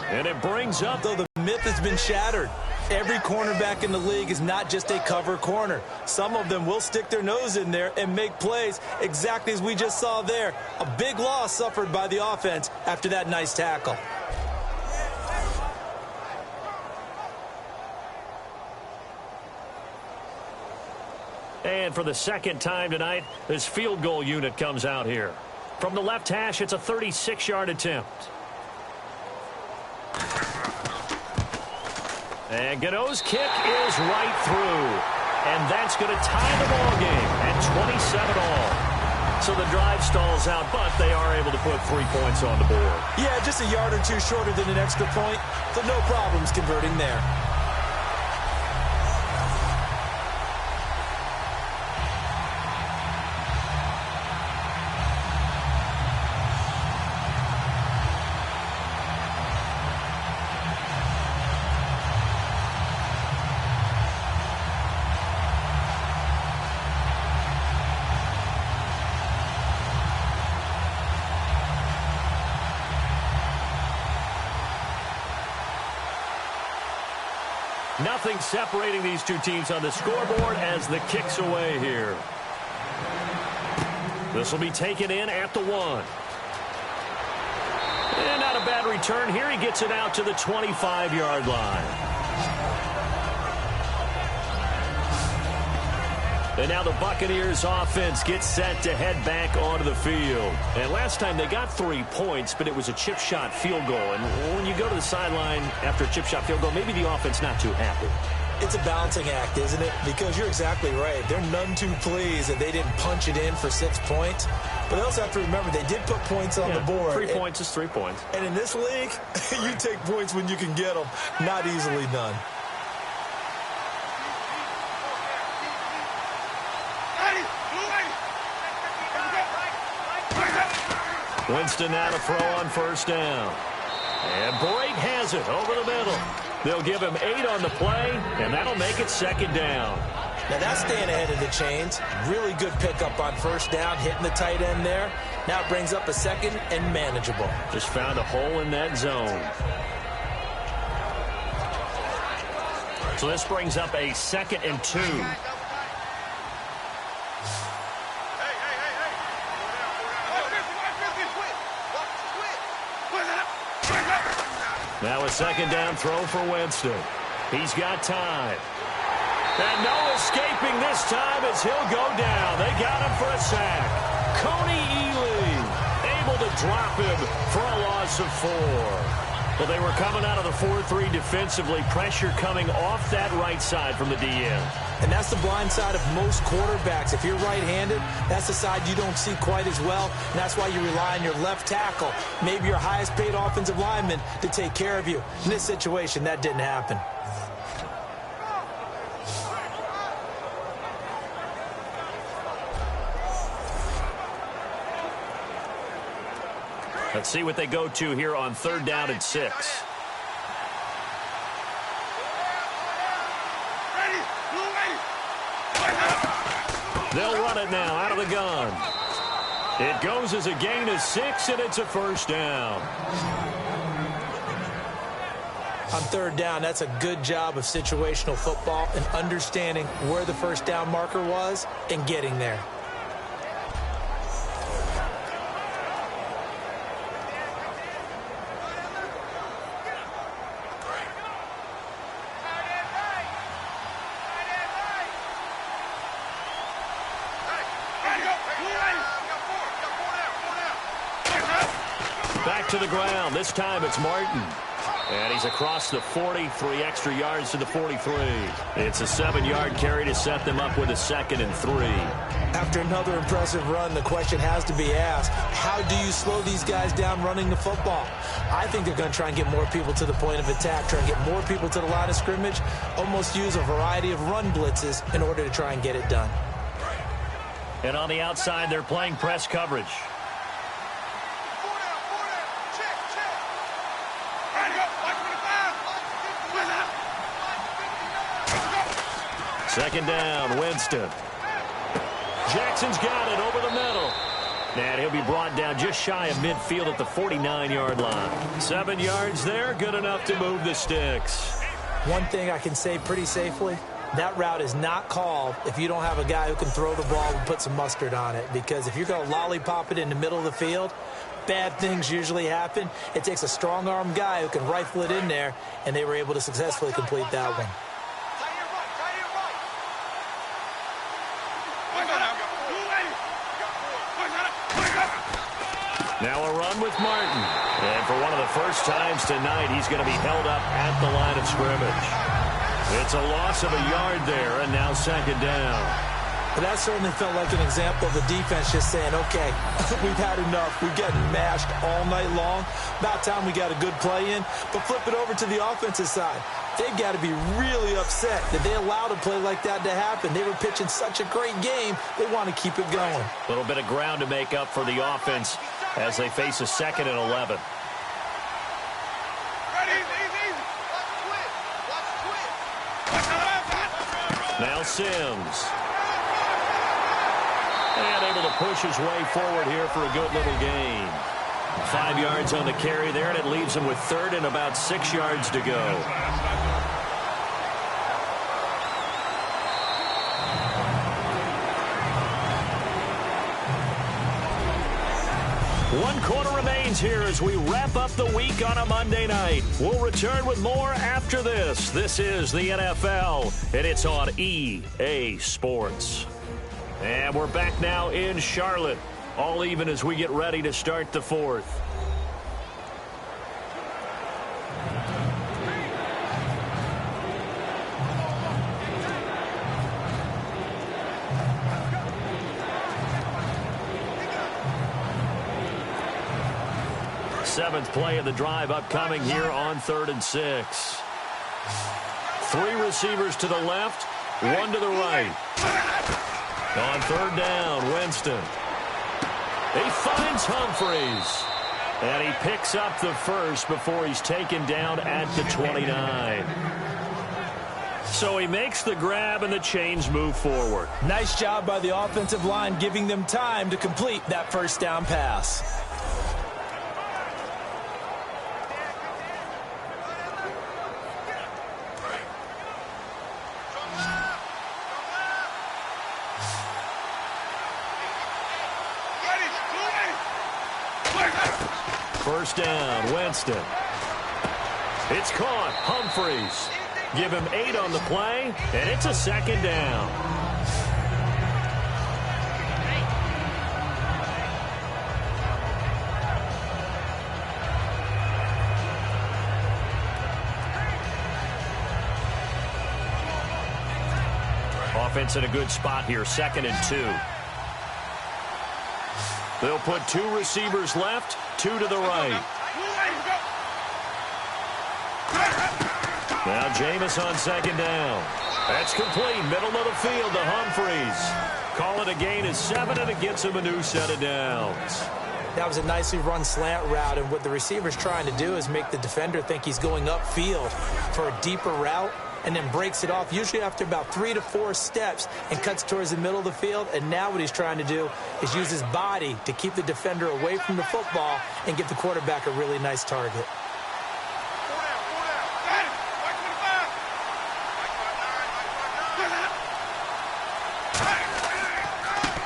and it brings up... Though the myth has been shattered. Every cornerback in the league is not just a cover corner. Some of them will stick their nose in there and make plays exactly as we just saw there. A big loss suffered by the offense after that nice tackle. And for the second time tonight, this field goal unit comes out here. From the left hash, it's a 36-yard attempt. And Gano's kick is right through. And that's going to tie the ball game at 27-all. So the drive stalls out, but they are able to put 3 points on the board. Yeah, just a yard or two shorter than an extra point, so no problems converting there. Nothing separating these two teams on the scoreboard as the kick's away here. This will be taken in at the 1. And not a bad return here. He gets it out to the 25-yard line. And now the Buccaneers offense gets set to head back onto the field. And last time they got 3 points, but it was a chip shot field goal. And when you go to the sideline after a chip shot field goal, maybe the offense not too happy. It's a balancing act, isn't it? Because you're exactly right. They're none too pleased that they didn't punch it in for 6 points. But they also have to remember they did put points on the board. 3 points is 3 points. And in this league, you take points when you can get them. Not easily done. Winston now to throw on first down. And Brake has it over the middle. They'll give him 8 on the play, and that'll make it second down. Now that's staying ahead of the chains. Really good pickup on first down, hitting the tight end there. Now it brings up a second and manageable. Just found a hole in that zone. So this brings up a 2nd and 2. Now a second down throw for Winston. He's got time. And no escaping this time as he'll go down. They got him for a sack. Coney Ely able to drop him for a loss of 4. Well, they were coming out of the 4-3 defensively. Pressure coming off that right side from the DN. And that's the blind side of most quarterbacks. If you're right-handed, that's the side you don't see quite as well. And that's why you rely on your left tackle, maybe your highest-paid offensive lineman, to take care of you. In this situation, that didn't happen. Let's see what they go to here on 3rd down and 6. They'll run it now out of the gun. It goes as a gain of 6, and it's a 1st down. On 3rd down, that's a good job of situational football and understanding where the 1st down marker was and getting there. Back to the ground. This time it's Martin. And he's across the 40, 3 extra yards to the 43. It's a 7-yard carry to set them up with a 2nd and 3. After another impressive run, the question has to be asked, how do you slow these guys down running the football? I think they're going to try and get more people to the point of attack, try and get more people to the line of scrimmage, almost use a variety of run blitzes in order to try and get it done. And on the outside, they're playing press coverage. Second down, Winston. Jackson's got it over the middle. And he'll be brought down just shy of midfield at the 49-yard line. 7 yards there, good enough to move the sticks. One thing I can say pretty safely, that route is not called if you don't have a guy who can throw the ball and put some mustard on it. Because if you're going to lollipop it in the middle of the field, bad things usually happen. It takes a strong-arm guy who can rifle it in there, and they were able to successfully complete that one. Now a run with Martin. And for one of the first times tonight, he's going to be held up at the line of scrimmage. It's a loss of a yard there, and now 2nd down. But that certainly felt like an example of the defense just saying, okay, we've had enough. We've gotten mashed all night long. About time we got a good play in. But flip it over to the offensive side. They've got to be really upset that they allowed a play like that to happen. They were pitching such a great game, they want to keep it going. A little bit of ground to make up for the offense as they face a 2nd and 11. Now Sims. And able to push his way forward here for a good little gain. 5 yards on the carry there, and it leaves him with 3rd and about 6 yards to go. One quarter remains here as we wrap up the week on a Monday night. We'll return with more after this. This is the NFL, and it's on EA Sports. And we're back now in Charlotte, all even as we get ready to start the 4th. Seventh play of the drive upcoming here on 3rd and 6. 3 receivers to the left, 1 to the right. On 3rd down, Winston. He finds Humphreys. And he picks up the first before he's taken down at the 29. So he makes the grab and the chains move forward. Nice job by the offensive line giving them time to complete that 1st down pass. First down, Winston. It's caught. Humphreys. Give him 8 on the play, and it's a 2nd down. offense in a good spot here, 2nd and 2. They'll put 2 receivers left, 2 to the right. Now Jameis on 2nd down. That's complete, middle of the field to Humphreys. Call it a gain of 7, and it gets him a new set of downs. That was a nicely run slant route, and what the receiver's trying to do is make the defender think he's going upfield for a deeper route, and then breaks it off, usually after about 3 to 4 steps, and cuts towards the middle of the field. And now what he's trying to do is use his body to keep the defender away from the football and give the quarterback a really nice target.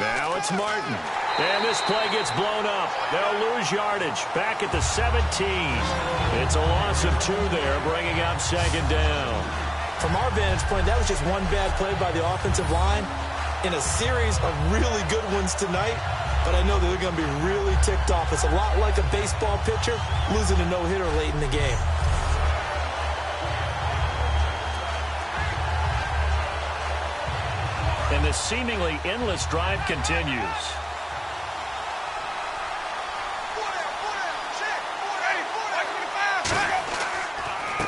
Now it's Martin. And this play gets blown up. They'll lose yardage. Back at the 17. It's a loss of 2 there, bringing up 2nd down. From our vantage point, that was just one bad play by the offensive line in a series of really good ones tonight. But I know that they're going to be really ticked off. It's a lot like a baseball pitcher losing a no-hitter late in the game. And this seemingly endless drive continues.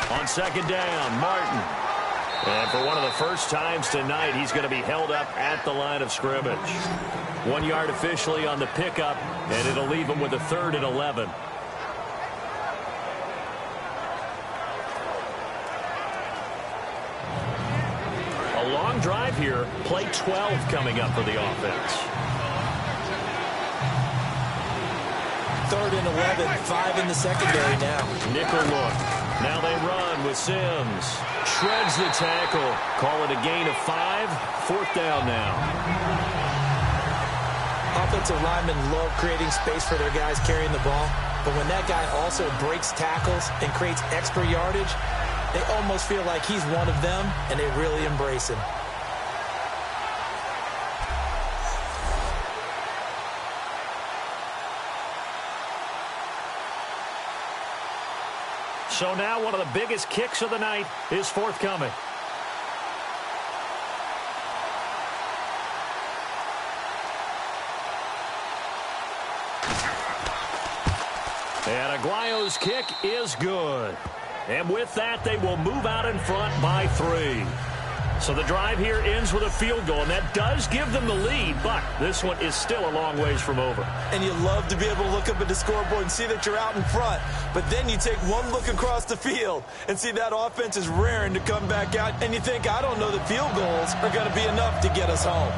On 2nd down, Martin. And for one of the first times tonight, he's going to be held up at the line of scrimmage. 1 yard officially on the pickup, and it'll leave him with a 3rd and 11. A long drive here. Play 12 coming up for the offense. 3rd and 11, 5 in the secondary now. Nickel look. Now they run with Sims. Shreds the tackle. Call it a gain of 5. 4th down now. Offensive linemen love creating space for their guys carrying the ball. But when that guy also breaks tackles and creates extra yardage, they almost feel like he's one of them, and they really embrace him. So now one of the biggest kicks of the night is forthcoming. And Aguayo's kick is good. And with that, they will move out in front by 3. So the drive here ends with a field goal, and that does give them the lead, but this one is still a long ways from over. And you love to be able to look up at the scoreboard and see that you're out in front, but then you take one look across the field and see that offense is raring to come back out, and you think, I don't know that field goals are going to be enough to get us home.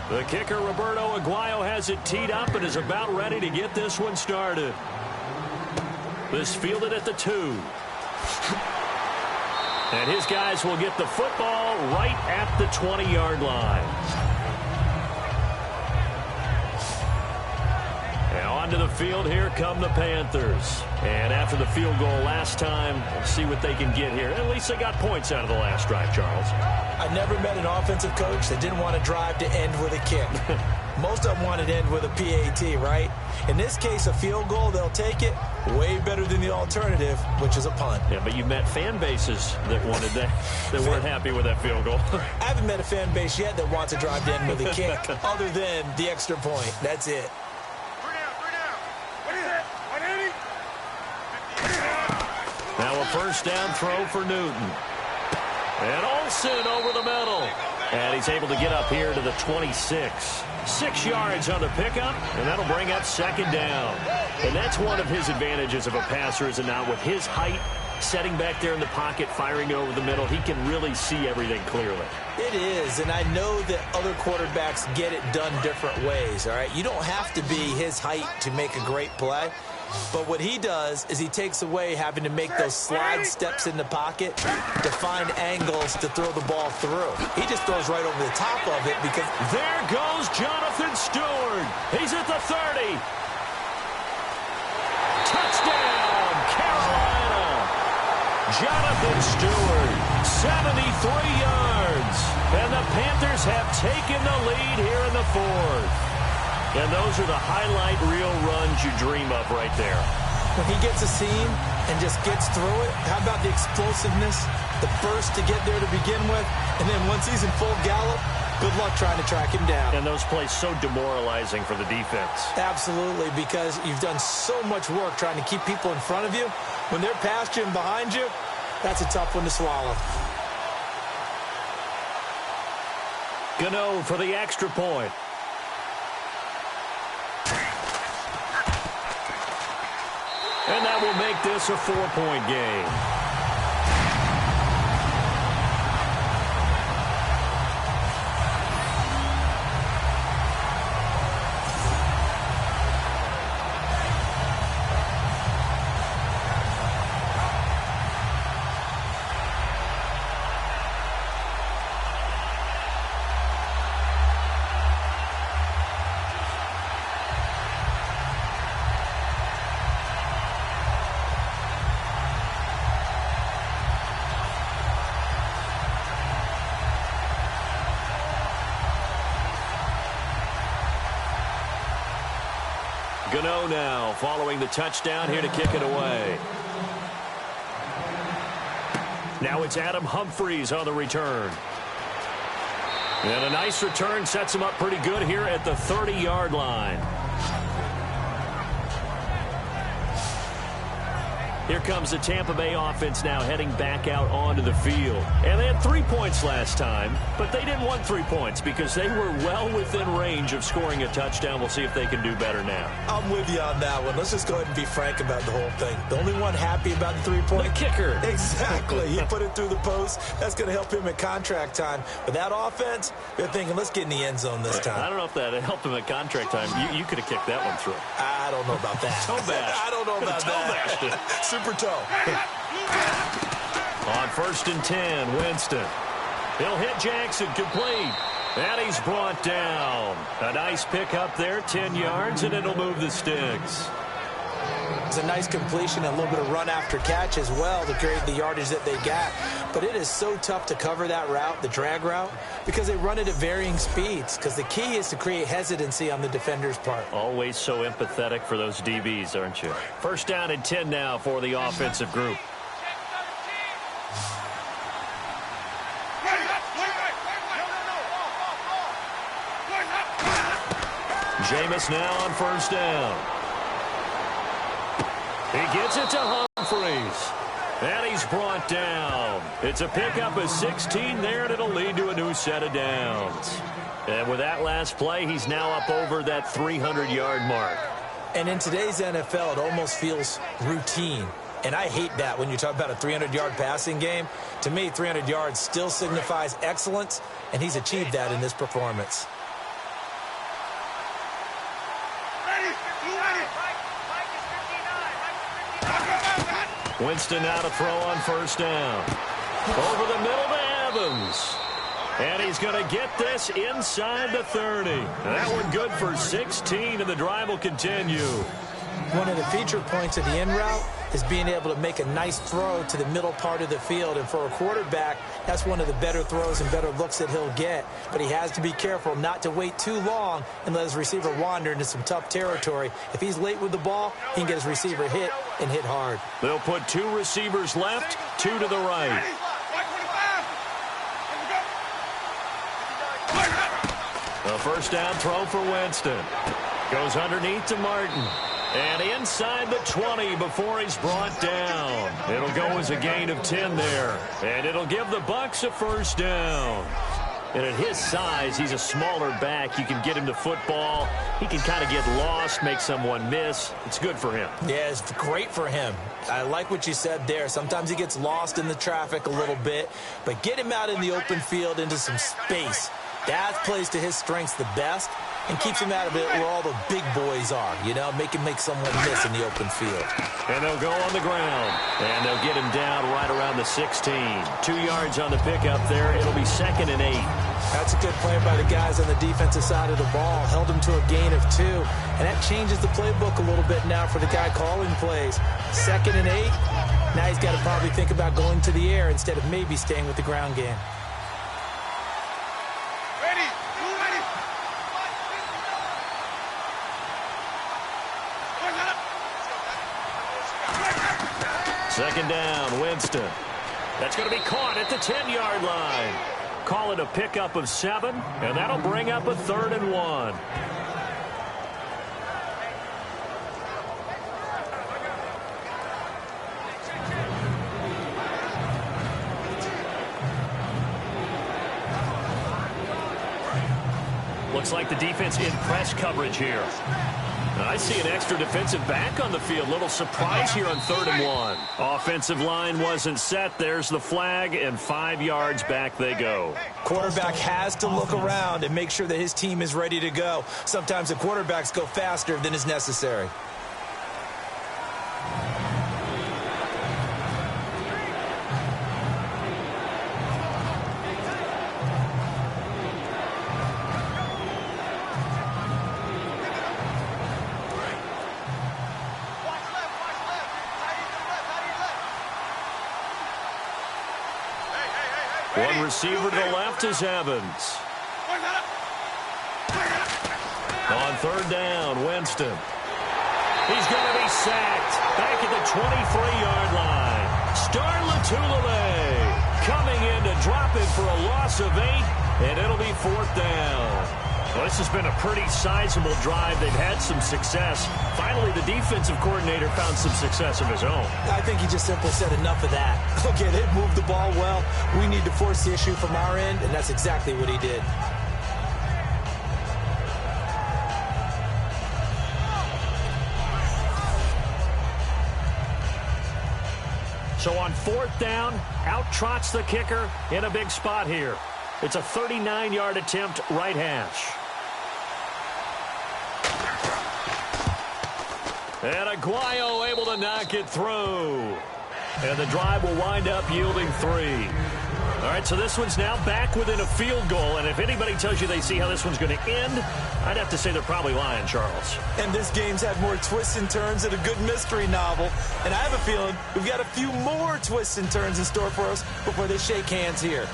The kicker, Roberto Aguayo, has it teed up and is about ready to get this one started. This fielded at the 2. And his guys will get the football right at the 20-yard line. Now onto the field, here come the Panthers. And after the field goal last time, we'll see what they can get here. At least they got points out of the last drive, Charles. I never met an offensive coach that didn't want to drive to end with a kick. Most of them wanted to end with a PAT, right? In this case, a field goal, they'll take it. Way better than the alternative, which is a punt. Yeah, but you met fan bases that wanted that, that weren't happy with that field goal. I haven't met a fan base yet that wants to drive to end with a kick, other than the extra point. That's it. Now a first down throw for Newton. And Olsen over the middle. And he's able to get up here to the 26. 6 yards on the pickup, and that'll bring up 2nd down. And that's one of his advantages of a passer, is now with his height, setting back there in the pocket, firing over the middle, he can really see everything clearly. It is, and I know that other quarterbacks get it done different ways, all right? You don't have to be his height to make a great play. But what he does is he takes away having to make those slide steps in the pocket to find angles to throw the ball through. He just throws right over the top of it because... There goes Jonathan Stewart. He's at the 30. Touchdown, Carolina. Jonathan Stewart 73 yards. And the Panthers have taken the lead here in the fourth. And those are the highlight reel runs you dream of right there. When he gets a seam and just gets through it, how about the explosiveness, the burst to get there to begin with, and then once he's in full gallop, good luck trying to track him down. And those plays so demoralizing for the defense. Absolutely, because you've done so much work trying to keep people in front of you. When they're past you and behind you, that's a tough one to swallow. Gano for the extra point. And that will make this a 4-point game. Gano now following the touchdown here to kick it away. Now it's Adam Humphries on the return. And a nice return sets him up pretty good here at the 30-yard line. Here comes the Tampa Bay offense now heading back out onto the field. And they had 3 points last time, but they didn't want 3 points because they were well within range of scoring a touchdown. We'll see if they can do better now. I'm with you on that one. Let's just go ahead and be frank about the whole thing. The only one happy about the 3-point? The kicker. Exactly. He put it through the post. That's going to help him at contract time. But that offense, they're thinking, let's get in the end zone this time. I don't know if that helped him at contract time. You could have kicked that one through. I don't know about that. Toe bash. I don't know about that. Super toe. On 1st and 10, Winston. He'll hit Jackson, complete. And he's brought down. A nice pick up there, 10 yards, and it'll move the sticks. It's a nice completion, a little bit of run after catch as well to create the yardage that they got. But it is so tough to cover that route, the drag route, because they run it at varying speeds. Because the key is to create hesitancy on the defender's part. Always so empathetic for those DBs, aren't you? 1st down and 10 now for the offensive group. Jameis now on 1st down. He gets it to Humphries. And he's brought down. It's a pickup of 16 there, and it'll lead to a new set of downs. And with that last play, he's now up over that 300-yard mark. And in today's NFL, it almost feels routine. And I hate that when you talk about a 300-yard passing game. To me, 300 yards still signifies excellence, and he's achieved that in this performance. Winston now to throw on 1st down. Over the middle to Evans. And he's going to get this inside the 30. That one good for 16, and the drive will continue. One of the feature points of the in route is being able to make a nice throw to the middle part of the field. And for a quarterback, that's one of the better throws and better looks that he'll get. But he has to be careful not to wait too long and let his receiver wander into some tough territory. If he's late with the ball, he can get his receiver hit and hit hard. They'll put 2 receivers left, 2 to the right. A 1st down throw for Winston. Goes underneath to Martin. And inside the 20 before he's brought down. It'll go as a gain of 10 there. And it'll give the Bucs a 1st down. And at his size, he's a smaller back. You can get him to football. He can kind of get lost, make someone miss. It's good for him. Yeah, it's great for him. I like what you said there. Sometimes he gets lost in the traffic a little bit. But get him out in the open field into some space. That plays to his strengths the best and keeps him out of it where all the big boys are, you know, make someone miss in the open field. And they'll go on the ground, and they'll get him down right around the 16. 2 yards on the pickup there. It'll be 2nd and 8. That's a good play by the guys on the defensive side of the ball. Held him to a gain of 2, and that changes the playbook a little bit now for the guy calling plays. 2nd and 8. Now he's got to probably think about going to the air instead of maybe staying with the ground game. Ready. Ready. Second down, Winston. That's going to be caught at the 10-yard line. Call it a pickup of 7, and that'll bring up a 3rd and 1. Looks like the defense in press coverage here. I see an extra defensive back on the field. Little surprise here on 3rd and 1. Offensive line wasn't set. There's the flag, and 5 yards back they go. Quarterback has to look around and make sure that his team is ready to go. Sometimes the quarterbacks go faster than is necessary. One receiver to the left is Evans. On 3rd down, Winston. He's going to be sacked back at the 23-yard line. Starlatulele coming in to drop it for a loss of 8, and it'll be 4th down. Well, this has been a pretty sizable drive. They've had some success. Finally, the defensive coordinator found some success of his own. I think he just simply said enough of that. Okay, they've moved the ball well. We need to force the issue from our end, and that's exactly what he did. So on 4th down, out trots the kicker in a big spot here. It's a 39-yard attempt, right hash. And Aguayo able to knock it through. And the drive will wind up yielding 3. All right, so this one's now back within a field goal. And if anybody tells you they see how this one's going to end, I'd have to say they're probably lying, Charles. And this game's had more twists and turns than a good mystery novel. And I have a feeling we've got a few more twists and turns in store for us before they shake hands here.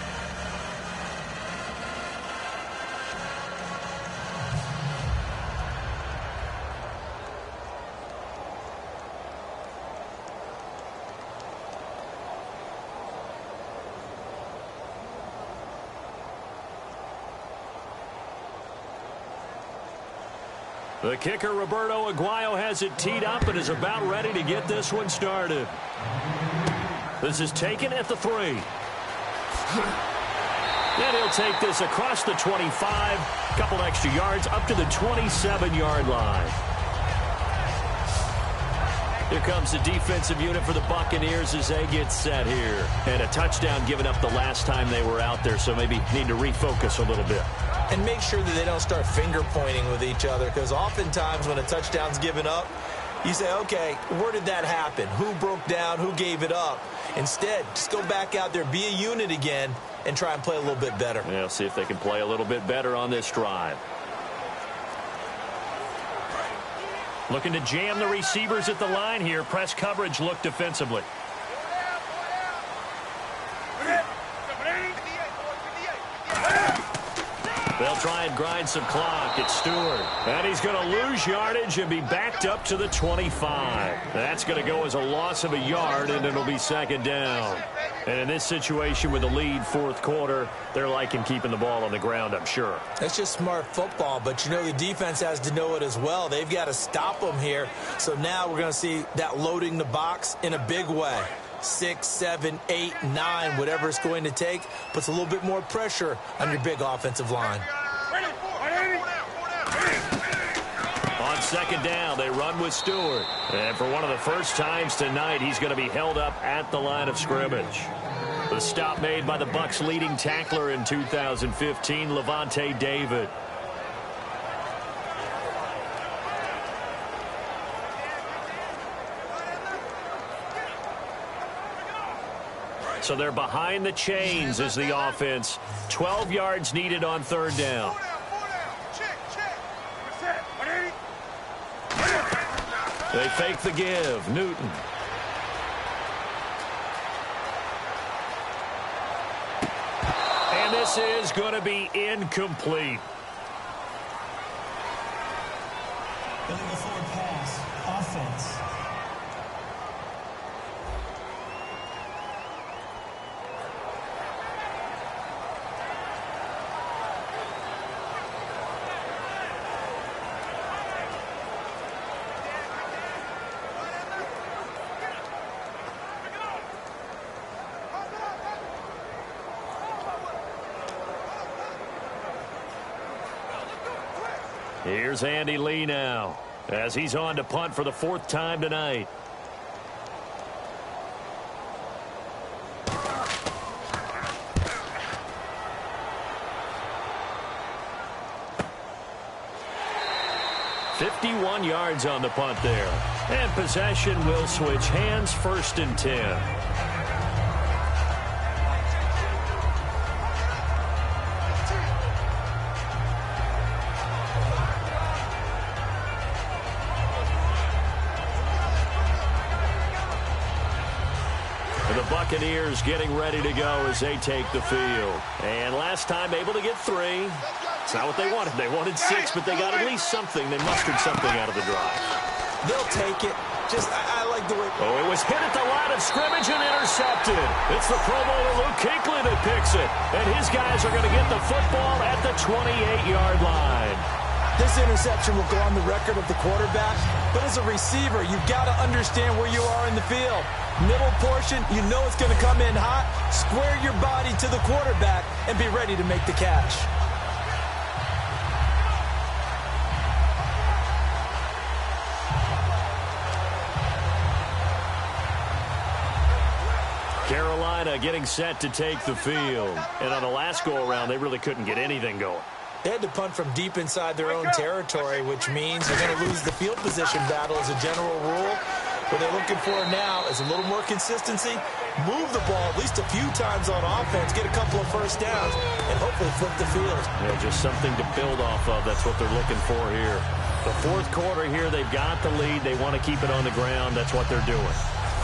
The kicker, Roberto Aguayo, has it teed up and is about ready to get this one started. This is taken at the 3. And he'll take this across the 25, a couple extra yards up to the 27-yard line. Here comes the defensive unit for the Buccaneers as they get set here. And a touchdown given up the last time they were out there, so maybe need to refocus a little bit. And make sure that they don't start finger pointing with each other, because oftentimes when a touchdown's given up, you say, okay, where did that happen? Who broke down? Who gave it up? Instead, just go back out there, be a unit again, and try and play a little bit better. Yeah, see if they can play a little bit better on this drive. Looking to jam the receivers at the line here. Press coverage look defensively. They'll try and grind some clock. It's Stewart. And he's going to lose yardage and be backed up to the 25. That's going to go as a loss of a yard, and it'll be 2nd down. And in this situation with the lead 4th quarter, they're liking keeping the ball on the ground, I'm sure. That's just smart football, but you know the defense has to know it as well. They've got to stop them here. So now we're going to see that loading the box in a big way. 6, 7, 8, 9, whatever it's going to take, puts a little bit more pressure on your big offensive line. On 2nd down, they run with Stewart. And for one of the first times tonight, he's going to be held up at the line of scrimmage. The stop made by the Bucs' leading tackler in 2015, Levante David. So they're behind the chains as the offense. 12 yards needed on 3rd down. They fake the give. Newton. This is going to be incomplete. Illegal forward pass. Offense. Here's Andy Lee now, as he's on to punt for the 4th time tonight. "51 yards on the punt there. And possession will switch hands, 1st and 10. Buccaneers getting ready to go as they take the field. And last time able to get 3. It's not what they wanted. They wanted 6, but they got at least something. They mustered something out of the drive. They'll take it. I like the way... Oh, it was hit at the line of scrimmage and intercepted. It's the Pro Bowler Luke Kuechly that picks it. And his guys are going to get the football at the 28-yard line. This interception will go on the record of the quarterback, but as a receiver, you've got to understand where you are in the field. Middle portion, you know it's going to come in hot. Square your body to the quarterback and be ready to make the catch. Carolina getting set to take the field. And on the last go-around, they really couldn't get anything going. They had to punt from deep inside their own territory, which means they're going to lose the field position battle as a general rule. What they're looking for now is a little more consistency, move the ball at least a few times on offense, get a couple of first downs, and hopefully flip the field. Yeah, just something to build off of. That's what they're looking for here. The 4th quarter here, they've got the lead. They want to keep it on the ground. That's what they're doing.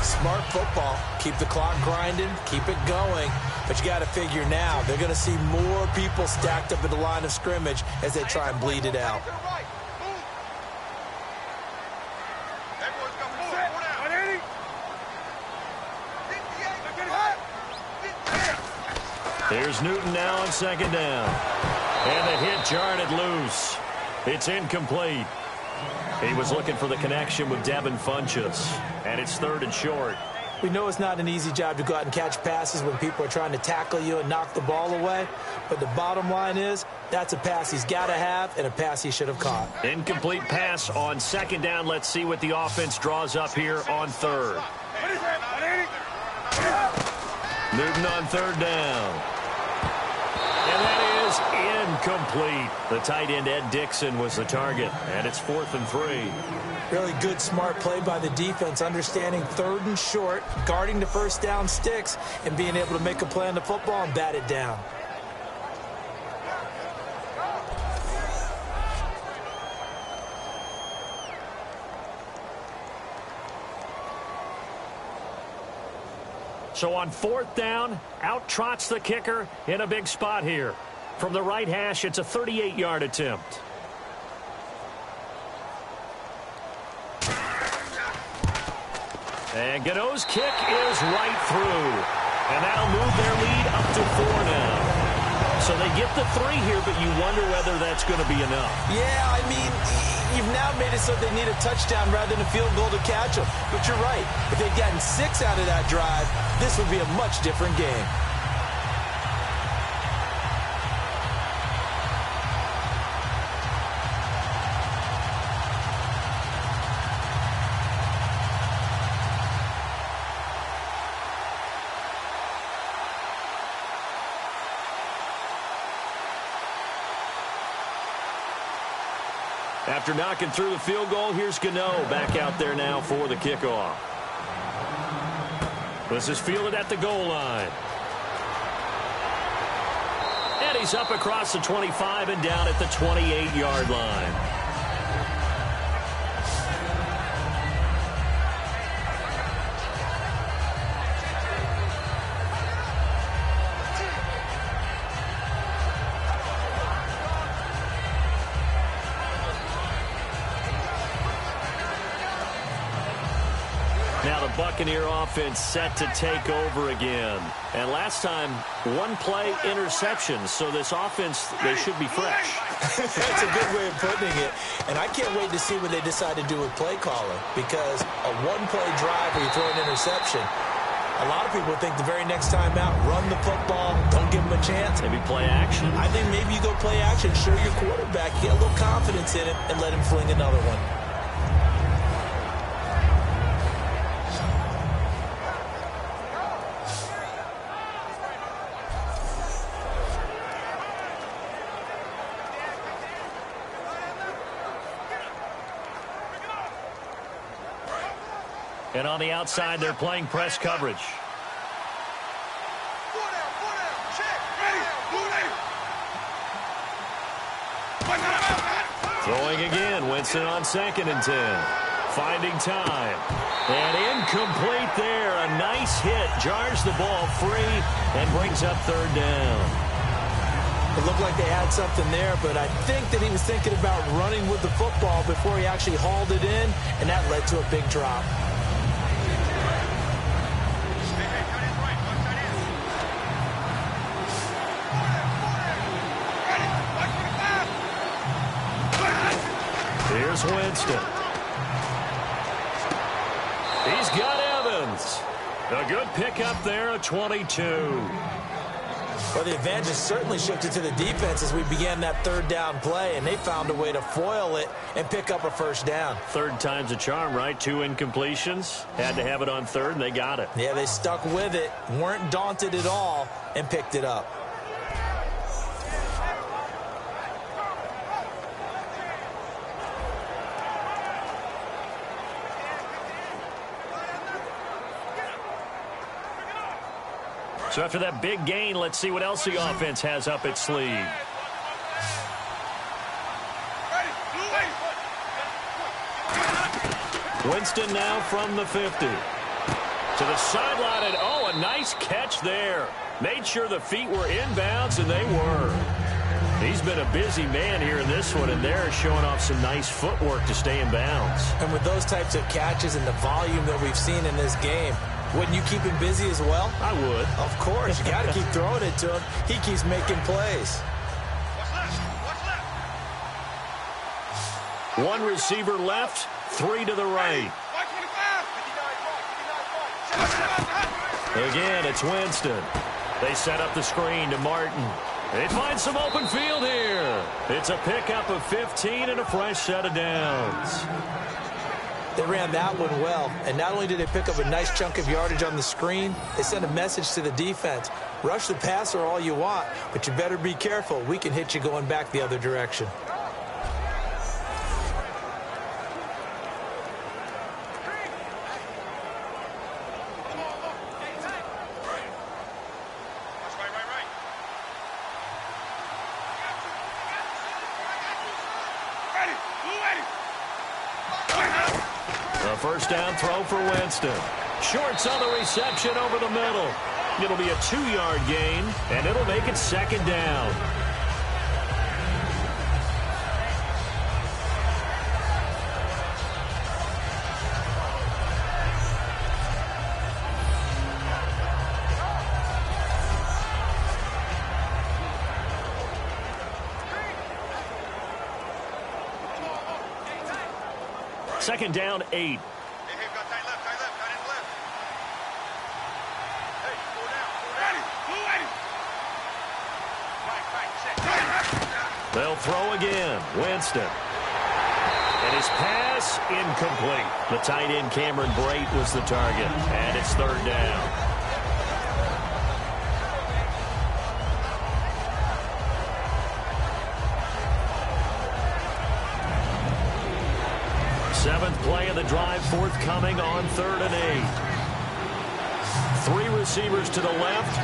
Smart football. Keep the clock grinding, keep it going. But you got to figure now, they're going to see more people stacked up at the line of scrimmage as they try and bleed it out. Here's Newton now on 2nd down. And the hit jarred it loose. It's incomplete. He was looking for the connection with Devin Funchess. And it's 3rd and short. We know it's not an easy job to go out and catch passes when people are trying to tackle you and knock the ball away. But the bottom line is, that's a pass he's got to have and a pass he should have caught. Incomplete pass on 2nd down. Let's see what the offense draws up here on 3rd. Newton on 3rd down. And that is incomplete. The tight end, Ed Dixon, was the target. And it's 4th and 3. Really good, smart play by the defense, understanding 3rd and short, guarding the first down sticks, and being able to make a play on the football and bat it down. So on 4th down, out trots the kicker in a big spot here. From the right hash, it's a 38-yard attempt. And Gano's kick is right through. And that'll move their lead up to 4 now. So they get the 3 here, but you wonder whether that's going to be enough. Yeah, I mean, you've now made it so they need a touchdown rather than a field goal to catch them. But you're right. If they'd gotten 6 out of that drive, this would be a much different game. After knocking through the field goal, here's Gano back out there now for the kickoff. This is fielded at the goal line. And he's up across the 25 and down at the 28-yard line. Buccaneer offense set to take over again. And last time, one play interception. So this offense, they should be fresh. That's a good way of putting it. And I can't wait to see what they decide to do with play calling. Because a one-play drive where you throw an interception, a lot of people think the very next time out, run the football, don't give them a chance. Maybe play action. I think maybe you go play action, show your quarterback, get a little confidence in it, and let him fling another one. And on the outside, they're playing press coverage. Throwing again. Winston on 2nd and 10. Finding time. And incomplete there. A nice hit. Jars the ball free and brings up 3rd down. It looked like they had something there, but I think that he was thinking about running with the football before he actually hauled it in, and that led to a big drop. Here's Winston. He's got Evans. A good pickup there, a 22. Well, the advantage certainly shifted to the defense as we began that 3rd down play, and they found a way to foil it and pick up a 1st down. 3rd time's a charm, right? 2 incompletions. Had to have it on 3rd, and they got it. Yeah, they stuck with it, weren't daunted at all, and picked it up. So after that big gain, let's see what else the offense has up its sleeve. Winston now from the 50. To the sideline, and oh, a nice catch there. Made sure the feet were inbounds, and they were. He's been a busy man here in this one, and they're showing off some nice footwork to stay in bounds. And with those types of catches and the volume that we've seen in this game, wouldn't you keep him busy as well? I would. Of course. You got to keep throwing it to him. He keeps making plays. One receiver left, 3 to the right. Again, it's Winston. They set up the screen to Martin. They find some open field here. It's a pickup of 15 and a fresh set of downs. They ran that one well, and not only did they pick up a nice chunk of yardage on the screen, they sent a message to the defense. Rush the passer all you want, but you better be careful. We can hit you going back the other direction. First down throw for Winston. Shorts on the reception over the middle. It'll be a 2-yard gain, and it'll make it 2nd down. Second down, 8. They'll throw again. Winston. And his pass incomplete. The tight end Cameron Brate was the target. And it's 3rd down. Seventh play of the drive forthcoming on 3rd and 8. 3 receivers to the left,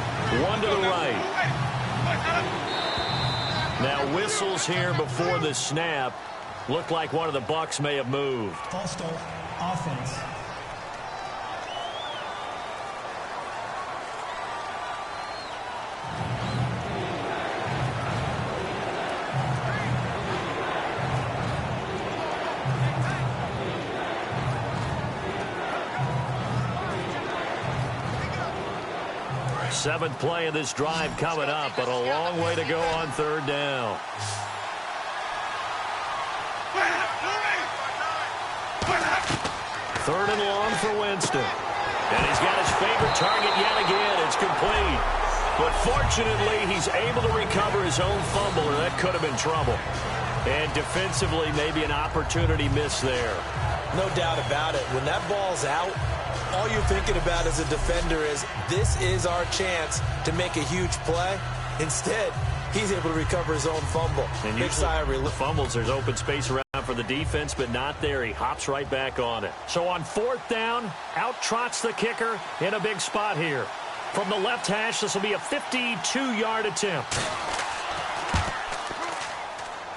1 to the right. Now whistles here before the snap. Looked like one of the Bucs may have moved. False start, offense. Seventh play of this drive coming up, but a long way to go on third down. Third and long for Winston. And he's got his favorite target yet again. It's complete. But fortunately, he's able to recover his own fumble, or that could have been trouble. And defensively, maybe an opportunity missed there. No doubt about it. When that ball's out, all you're thinking about as a defender is, this is our chance to make a huge play. Instead, he's able to recover his own fumble. And big sigh of relief. Fumbles, there's open space around for the defense, but not there. He hops right back on it. So on fourth down, out trots the kicker in a big spot here. From the left hash, this will be a 52-yard attempt.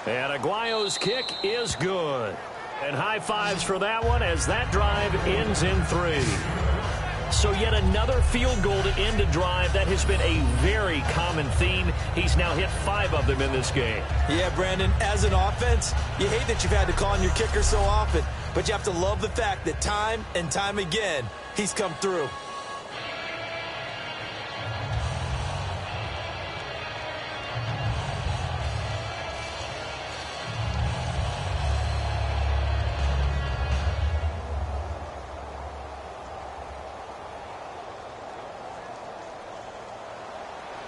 And Aguayo's kick is good. And high fives for that one as that drive ends in 3. So yet another field goal to end a drive. That has been a very common theme. He's now hit 5 of them in this game. Yeah, Brandon, as an offense, you hate that you've had to call on your kicker so often, but you have to love the fact that time and time again, he's come through.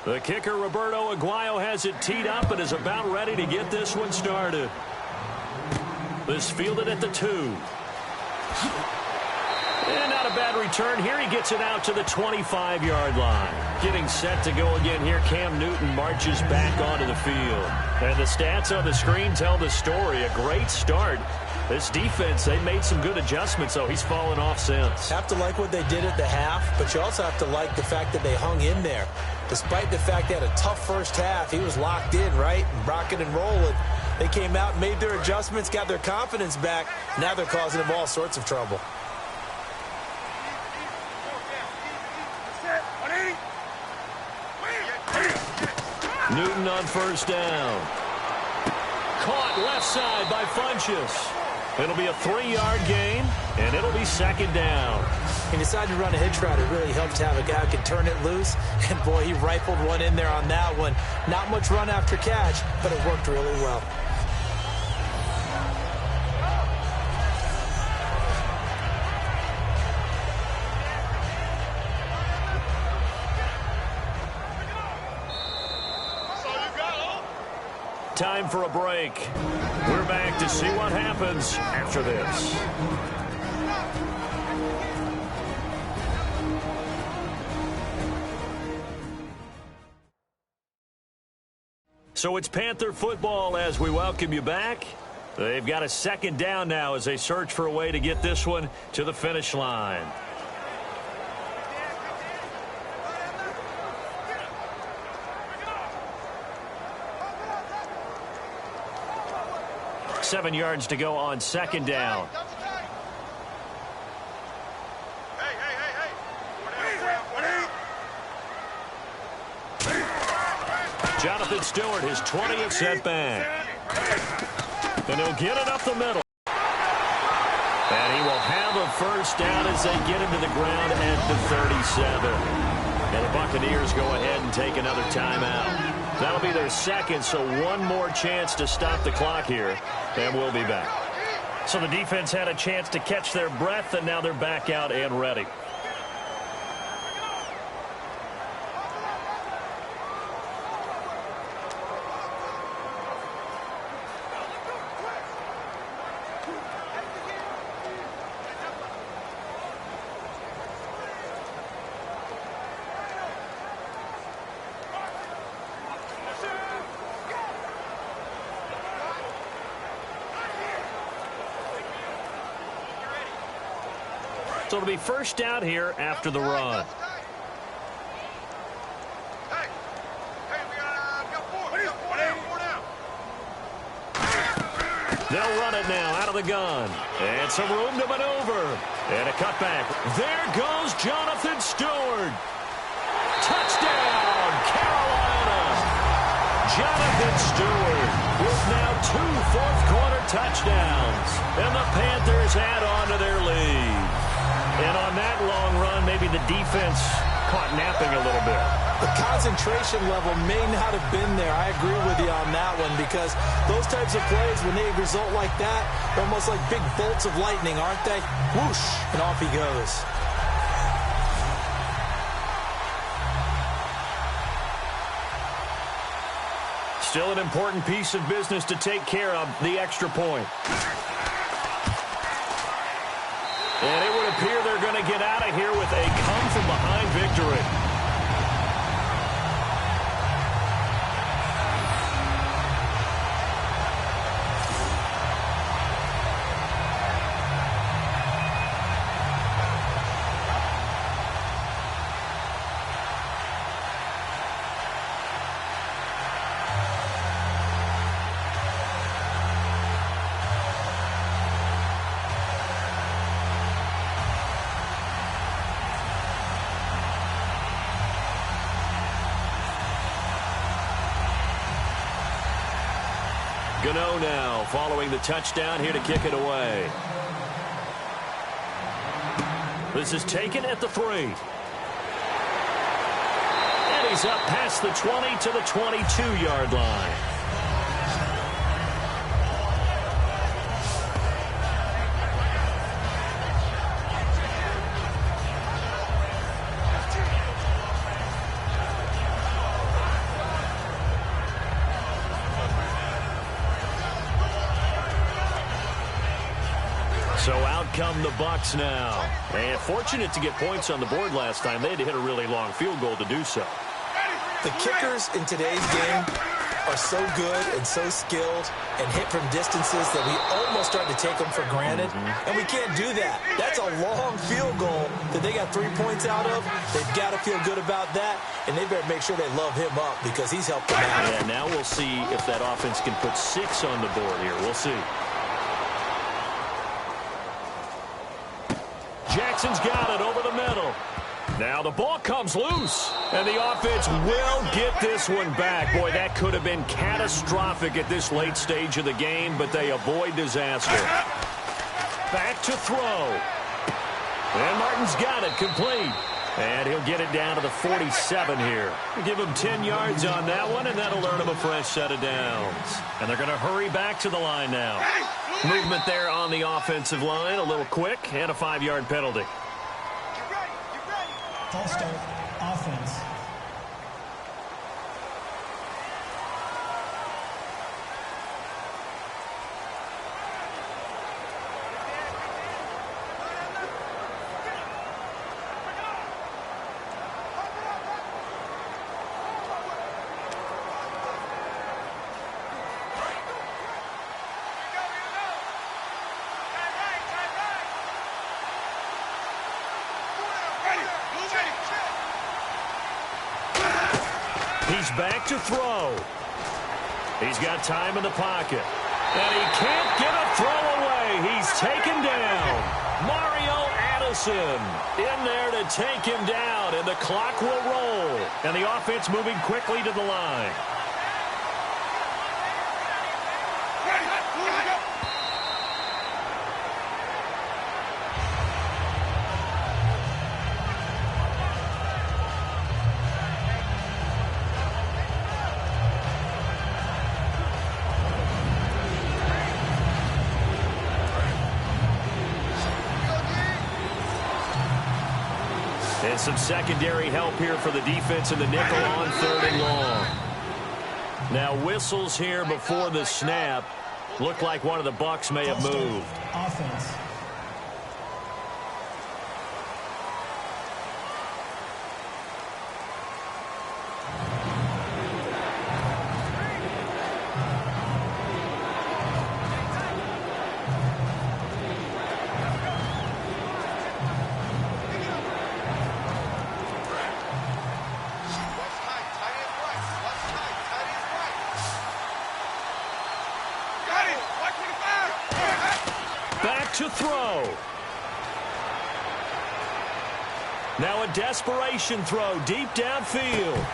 The kicker, Roberto Aguayo, has it teed up and is about ready to get this one started. This fielded at the 2. And not a bad return here. He gets it out to the 25-yard line. Getting set to go again here, Cam Newton marches back onto the field. And the stats on the screen tell the story. A great start. This defense, they made some good adjustments, so he's fallen off since. Have to like what they did at the half, but you also have to like the fact that they hung in there. Despite the fact they had a tough first half, he was locked in, right? Rocking and rolling. They came out, made their adjustments, got their confidence back. Now they're causing him all sorts of trouble. Newton on first down. Caught left side by Funchess. It'll be a 3-yard gain, and it'll be second down. He decided to run a hitch route. It really helped to have a guy who can turn it loose. And, boy, he rifled one in there on that one. Not much run after catch, but it worked really well. Time for a break. We're back to see what happens after this. So it's Panther football as we welcome you back. They've got a second down now as they search for a way to get this one to the finish line. Seven yards to go on second down. Jonathan Stewart, his 20th setback. And he'll get it up the middle. And he will have a first down as they get him to the ground at the 37. And the Buccaneers go ahead and take another timeout. That'll be their second, so one more chance to stop the clock here, and we'll be back. So the defense had a chance to catch their breath, and now they're back out and ready. So it'll be first down here after the run. They'll run it now out of the gun. And some room to maneuver. And a cutback. There goes Jonathan Stewart. Touchdown, Carolina. Jonathan Stewart with now 2 fourth-quarter touchdowns. And the Panthers add on to their lead. And on that long run, maybe the defense caught napping a little bit. The concentration level may not have been there. I agree with you on that one, because those types of plays, when they result like that, they're almost like big bolts of lightning, aren't they? Whoosh, and off he goes. Still an important piece of business to take care of, the extra point. And it would appear they're going to get out of here with a come-from-behind victory. Gano now following the touchdown here to kick it away. This is taken at the 3. And he's up past the 20 to the 22-yard line. So out come the Bucs now. And fortunate to get points on the board last time. They had to hit a really long field goal to do so. The kickers in today's game are so good and so skilled and hit from distances that we almost start to take them for granted. And we can't do that. That's a long field goal that they got 3 points out of. They've got to feel good about that, and they better make sure they love him up because he's helped them out. Yeah, now we'll see if that offense can put 6 on the board here. We'll see. Jackson's got it over the middle. Now the ball comes loose, and the offense will get this one back. Boy, that could have been catastrophic at this late stage of the game, but they avoid disaster. Back to throw. And Martin's got it complete. And he'll get it down to the 47 here. We'll give him 10 yards on that one, and that'll earn him a fresh set of downs. And they're going to hurry back to the line now. Movement there on the offensive line, a little quick, and a 5-yard penalty. False start, offense. He's back to throw. He's got time in the pocket. And he can't get a throw away. He's taken down. Mario Addison in there to take him down, and the clock will roll. And the offense moving quickly to the line. And some secondary help here for the defense in the nickel on 3rd and long. Now whistles here before the snap. Looked like one of the Bucs may have moved. Offense. To throw. Now a desperation throw deep downfield.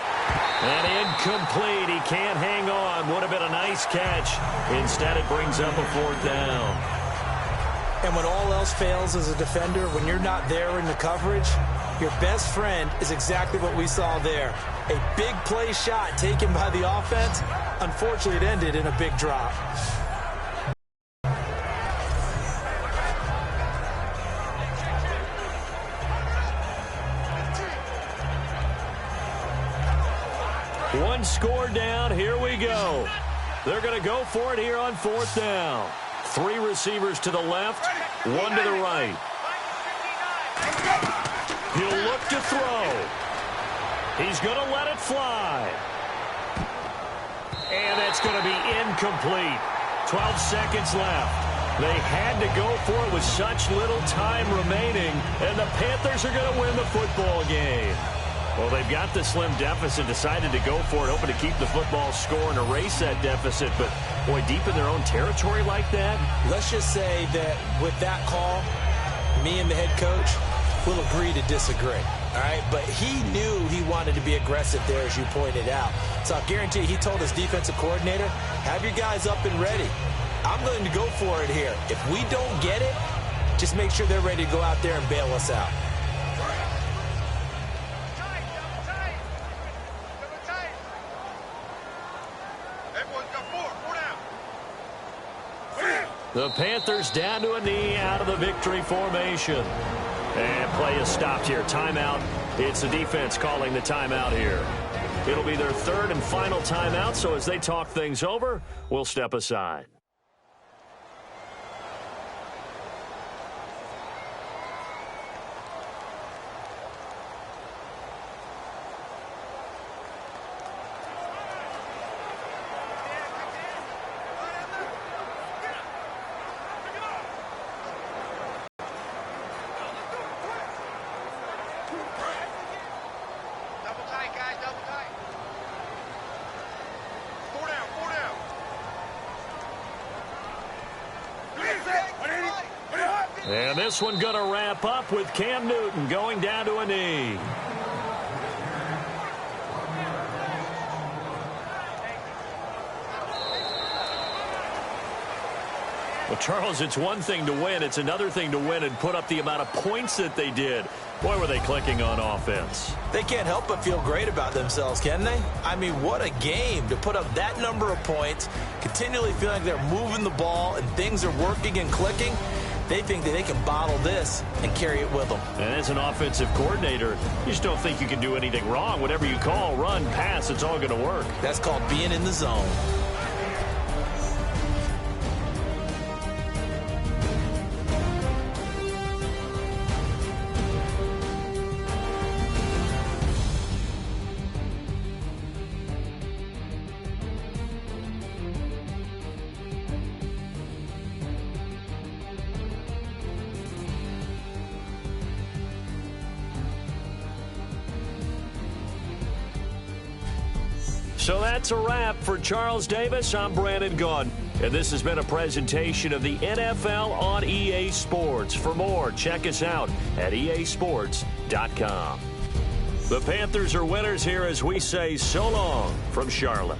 And incomplete. He can't hang on. Would have been a nice catch. Instead, it brings up a 4th down. And when all else fails as a defender, when you're not there in the coverage, your best friend is exactly what we saw there. A big play shot taken by the offense. Unfortunately, it ended in a big drop. One score down. Here we go. They're going to go for it here on 4th down. 3 receivers to the left, 1 to the right. He'll look to throw. He's going to let it fly. And that's going to be incomplete. 12 seconds left. They had to go for it with such little time remaining, and the Panthers are going to win the football game. Well, they've got the slim deficit, decided to go for it, hoping to keep the football score and erase that deficit. But, boy, deep in their own territory like that. Let's just say that with that call, me and the head coach will agree to disagree. All right, but he knew he wanted to be aggressive there, as you pointed out. So I guarantee you, he told his defensive coordinator, have your guys up and ready. I'm going to go for it here. If we don't get it, just make sure they're ready to go out there and bail us out. The Panthers down to a knee out of the victory formation. And play is stopped here. Timeout. It's the defense calling the timeout here. It'll be their 3rd and final timeout, so as they talk things over, we'll step aside. And this one going to wrap up with Cam Newton going down to a knee. Well, Charles, it's one thing to win. It's another thing to win and put up the amount of points that they did. Boy, were they clicking on offense. They can't help but feel great about themselves, can they? I mean, what a game to put up that number of points, continually feeling like they're moving the ball and things are working and clicking. They think that they can bottle this and carry it with them. And as an offensive coordinator, you just don't think you can do anything wrong. Whatever you call, run, pass, it's all going to work. That's called being in the zone. So that's a wrap for Charles Davis. I'm Brandon Gunn, and this has been a presentation of the NFL on EA Sports. For more, check us out at easports.com. The Panthers are winners here as we say so long from Charlotte.